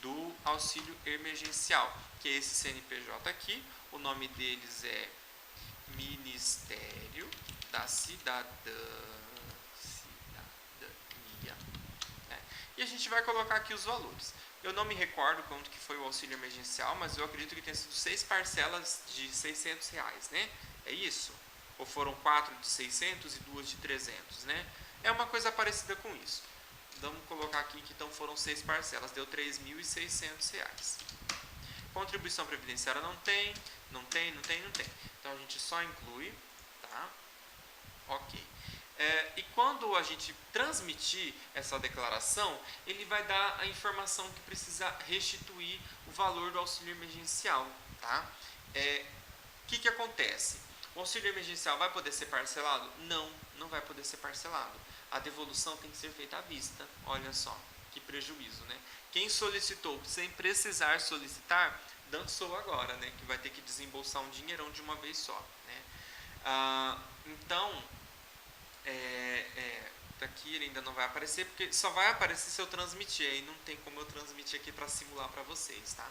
do auxílio emergencial, que é esse CNPJ aqui. O nome deles é Ministério da Cidadania, né? E a gente vai colocar aqui os valores. Eu não me recordo quanto que foi o auxílio emergencial, mas eu acredito que tenha sido 6 parcelas de R$600, né? É isso? Ou foram 4 de 600 e 2 de 300, né? É uma coisa parecida com isso. Vamos colocar aqui que então foram 6 parcelas, deu R$3.600. Contribuição previdenciária não tem. Então a gente só inclui, tá? Ok. E quando a gente transmitir essa declaração, ele vai dar a informação que precisa restituir o valor do auxílio emergencial, tá? O que acontece? O auxílio emergencial vai poder ser parcelado? Não, não vai poder ser parcelado. A devolução tem que ser feita à vista. Olha só, que prejuízo, né? Quem solicitou sem precisar solicitar, dançou agora, né? Que vai ter que desembolsar um dinheirão de uma vez só, né? Então, daqui ele ainda não vai aparecer, porque só vai aparecer se eu transmitir, aí não tem como eu transmitir aqui para simular para vocês, tá?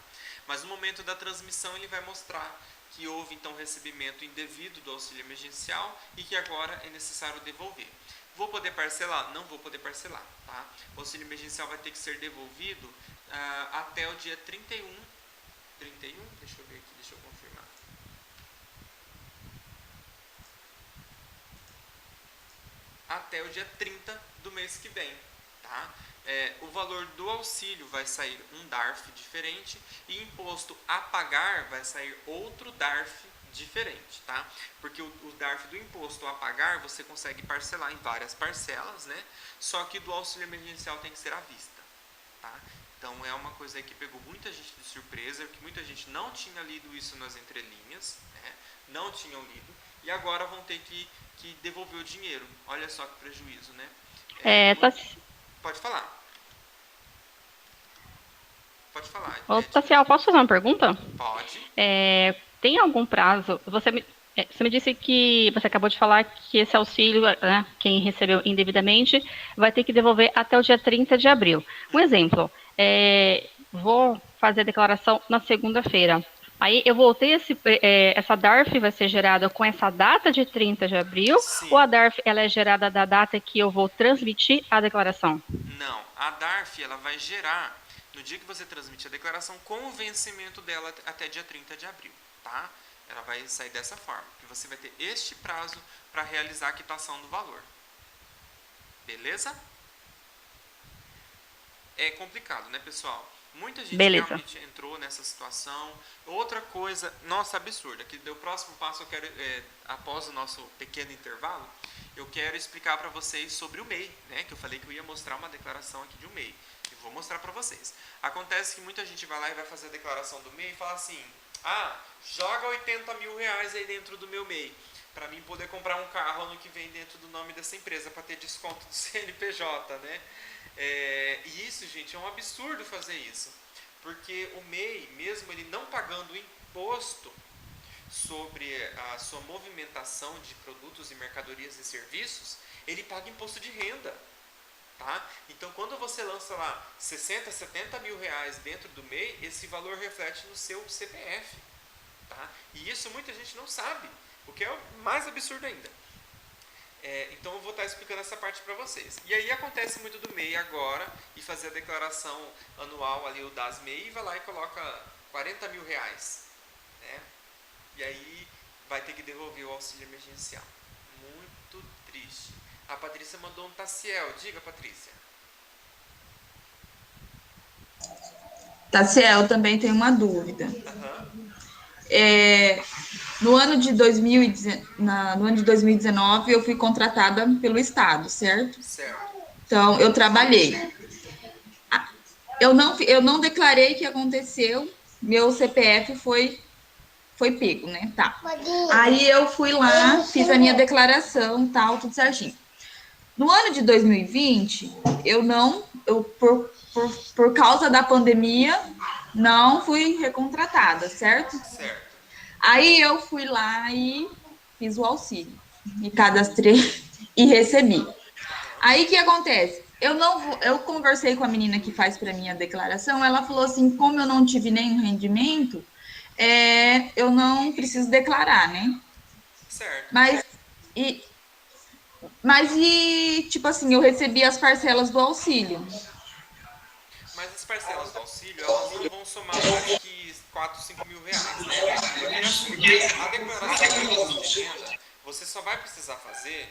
Mas no momento da transmissão ele vai mostrar que houve então recebimento indevido do auxílio emergencial e que agora é necessário devolver. Vou poder parcelar? Não vou poder parcelar, tá? O auxílio emergencial vai ter que ser devolvido até o dia 31, deixa eu ver aqui, deixa eu confirmar. Até o dia 30 do mês que vem, tá? O valor do auxílio vai sair um DARF diferente e imposto a pagar vai sair outro DARF diferente, tá? Porque o DARF do imposto a pagar você consegue parcelar em várias parcelas, né? Só que do auxílio emergencial tem que ser à vista, tá? Então é uma coisa aí que pegou muita gente de surpresa, que muita gente não tinha lido isso nas entrelinhas, né? Não tinham lido e agora vão ter que devolver o dinheiro. Olha só que prejuízo, né? Pode falar. Pode falar. Ô, Taciel, posso fazer uma pergunta? Pode. tem algum prazo? Você me disse que você acabou de falar que esse auxílio, né, quem recebeu indevidamente, vai ter que devolver até o dia 30 de abril. Um exemplo, vou fazer a declaração na segunda-feira. Aí eu voltei, essa DARF vai ser gerada com essa data de 30 de abril, Sim. ou a DARF ela é gerada da data que eu vou transmitir a declaração? Não, a DARF ela vai gerar no dia que você transmite a declaração com o vencimento dela até dia 30 de abril, tá? Ela vai sair dessa forma, que você vai ter este prazo para realizar a quitação do valor. Beleza? É complicado, né, pessoal? Muita gente realmente entrou nessa situação. Outra coisa, nossa, absurda, que o próximo passo eu quero, após o nosso pequeno intervalo, eu quero explicar para vocês sobre o MEI, né? Que eu falei que eu ia mostrar uma declaração aqui de um MEI. Eu vou mostrar para vocês. Acontece que muita gente vai lá e vai fazer a declaração do MEI e fala assim, joga 80 mil reais aí dentro do meu MEI, para mim poder comprar um carro ano que vem dentro do nome dessa empresa, para ter desconto do CNPJ, né? E isso, gente, é um absurdo fazer isso, porque o MEI, mesmo ele não pagando imposto sobre a sua movimentação de produtos e mercadorias e serviços, ele paga imposto de renda. Tá? Então, quando você lança lá 60, 70 mil reais dentro do MEI, esse valor reflete no seu CPF. Tá? E isso muita gente não sabe, o que é o mais absurdo ainda. Então, eu vou estar explicando essa parte para vocês. E aí, acontece muito do MEI agora, e fazer a declaração anual, ali o DAS MEI, e vai lá e coloca 40 mil reais. Né? E aí, vai ter que devolver o auxílio emergencial. Muito triste. A Patrícia mandou um Taciel. Diga, Patrícia. Taciel, também tem uma dúvida. No ano de 2019, eu fui contratada pelo Estado, certo? Certo. Então, eu trabalhei. Eu não declarei que aconteceu, meu CPF foi pego, né? Tá. Aí eu fui lá, fiz a minha declaração, tal, tudo certinho. No ano de 2020, por causa da pandemia, não fui recontratada, certo? Certo. Aí eu fui lá e fiz o auxílio, me cadastrei e recebi. Aí o que acontece? Eu conversei com a menina que faz para mim a declaração, ela falou assim, como eu não tive nenhum rendimento, eu não preciso declarar, né? Certo. Mas tipo assim, eu recebi as parcelas do auxílio. Mas as parcelas do auxílio, elas não vão somar mais que 4, 5 mil reais, né? Porque assim, a declaração de imposto de renda, você só vai precisar fazer,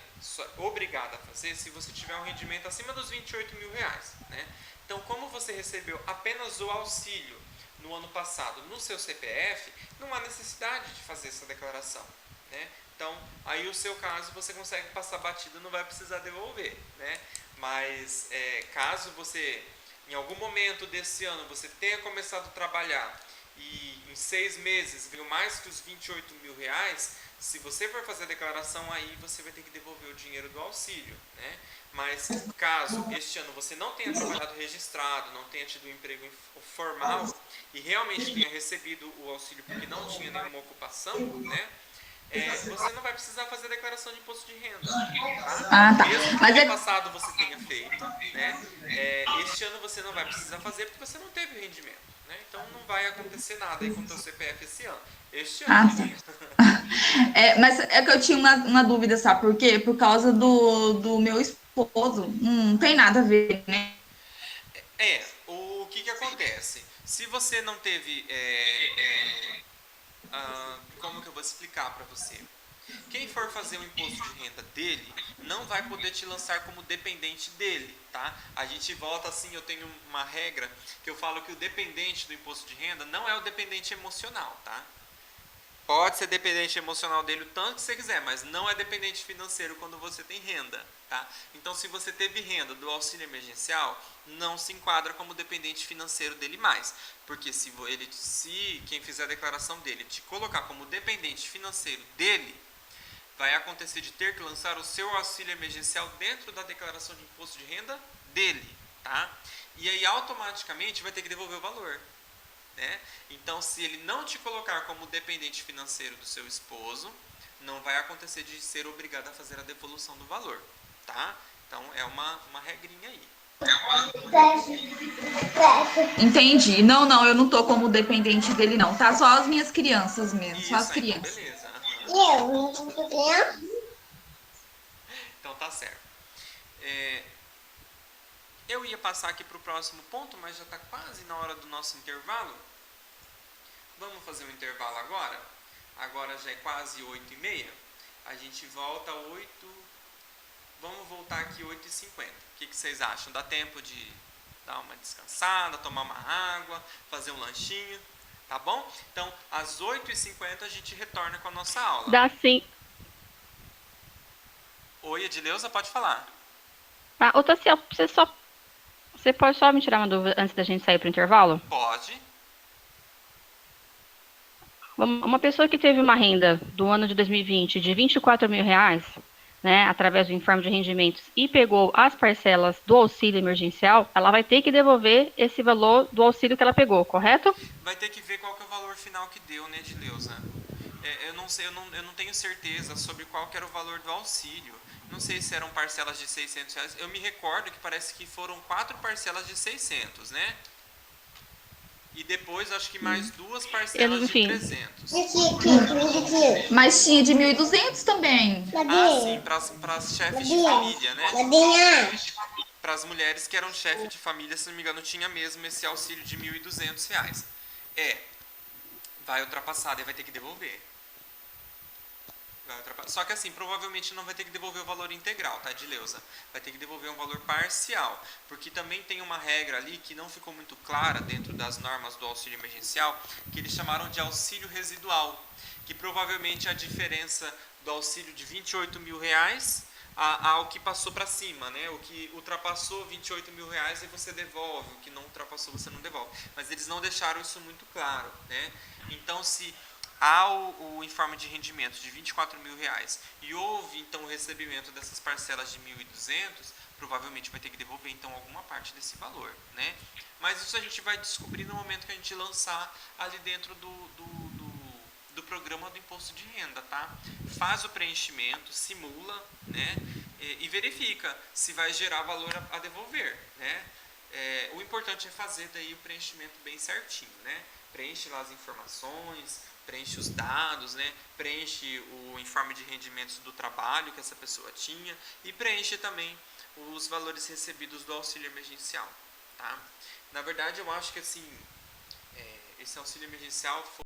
obrigado a fazer, se você tiver um rendimento acima dos 28 mil reais, né? Então, como você recebeu apenas o auxílio no ano passado no seu CPF, não há necessidade de fazer essa declaração, né? Então, aí o seu caso você consegue passar batido, não vai precisar devolver, né? Mas, caso você, em algum momento desse ano, você tenha começado a trabalhar e em 6 meses ganhou mais que os 28 mil reais, se você for fazer a declaração aí, você vai ter que devolver o dinheiro do auxílio, né? Mas caso este ano você não tenha trabalhado registrado, não tenha tido um emprego formal e realmente tenha recebido o auxílio porque não tinha nenhuma ocupação, né? Você não vai precisar fazer declaração de imposto de renda, tá? Tá. Mesmo que no ano passado você tenha feito, né? Este ano você não vai precisar fazer porque você não teve rendimento, né? Então não vai acontecer nada aí com o seu CPF esse ano. Este ano. Mas é que eu tinha uma dúvida, sabe por quê? Por causa do meu esposo. Não tem nada a ver, né? O que acontece? Se você não teve... como que eu vou explicar para você? Quem for fazer o imposto de renda dele, não vai poder te lançar como dependente dele, tá? A gente volta assim, eu tenho uma regra que eu falo que o dependente do imposto de renda não é o dependente emocional, tá? Pode ser dependente emocional dele o tanto que você quiser, mas não é dependente financeiro quando você tem renda, tá? Então, se você teve renda do auxílio emergencial, não se enquadra como dependente financeiro dele mais. Porque se quem fizer a declaração dele te colocar como dependente financeiro dele, vai acontecer de ter que lançar o seu auxílio emergencial dentro da declaração de imposto de renda dele, tá? E aí automaticamente vai ter que devolver o valor. né? Então, se ele não te colocar como dependente financeiro do seu esposo, não vai acontecer de ser obrigado a fazer a devolução do valor, tá? Então, é uma regrinha aí. Entendi. Não, eu não tô como dependente dele, não. Tá só as minhas crianças mesmo, só as Isso, então crianças. beleza. Uhum. Então tá certo. Eu ia passar aqui para o próximo ponto, mas já está quase na hora do nosso intervalo. Vamos fazer um intervalo agora? Agora já é quase 8h30. A gente volta 8. Vamos voltar aqui 8h50. O que vocês acham? Dá tempo de dar uma descansada, tomar uma água, fazer um lanchinho, tá bom? Então, às 8h50 a gente retorna com a nossa aula. Dá sim. Oi, Edileuza, pode falar. Ah, Taciel, você pode só me tirar uma dúvida antes da gente sair para o intervalo? Pode. Uma pessoa que teve uma renda do ano de 2020 de R$ 24 mil, né, através do informe de rendimentos, e pegou as parcelas do auxílio emergencial, ela vai ter que devolver esse valor do auxílio que ela pegou, correto? Vai ter que ver qual que é o valor final que deu, né, Edileuza? Eu não sei, eu não tenho certeza sobre qual que era o valor do auxílio. Não sei se eram parcelas de R$ 600. Eu me recordo que parece que foram 4 parcelas de 600, né? E depois acho que mais 2 parcelas de 300. Mas tinha de 1.200 também. Ah, sim, para as chefes de família, né? Para as mulheres que eram chefe de família, se não me engano, tinha mesmo esse auxílio de R$ 1.200. Vai ultrapassar e vai ter que devolver. Só que assim, provavelmente não vai ter que devolver o valor integral, tá, Edileuza? Vai ter que devolver um valor parcial, porque também tem uma regra ali que não ficou muito clara dentro das normas do auxílio emergencial, que eles chamaram de auxílio residual, que provavelmente é a diferença do auxílio de R$ 28 mil ao que passou para cima, né? O que ultrapassou R$ 28 mil e você devolve, o que não ultrapassou você não devolve. Mas eles não deixaram isso muito claro, né? Então, se há o informe de rendimentos de R$ 24 mil e houve então o recebimento dessas parcelas de 1.200, provavelmente vai ter que devolver então alguma parte desse valor, né? Mas isso a gente vai descobrir no momento que a gente lançar ali dentro do programa do imposto de renda, tá? Faz o preenchimento, simula, né? E verifica se vai gerar valor a devolver, né? O importante é fazer daí o preenchimento bem certinho, né? Preenche lá as informações, preenche os dados, né? Preenche o informe de rendimentos do trabalho que essa pessoa tinha e preenche também os valores recebidos do auxílio emergencial, tá? Na verdade, eu acho que assim, esse auxílio emergencial foi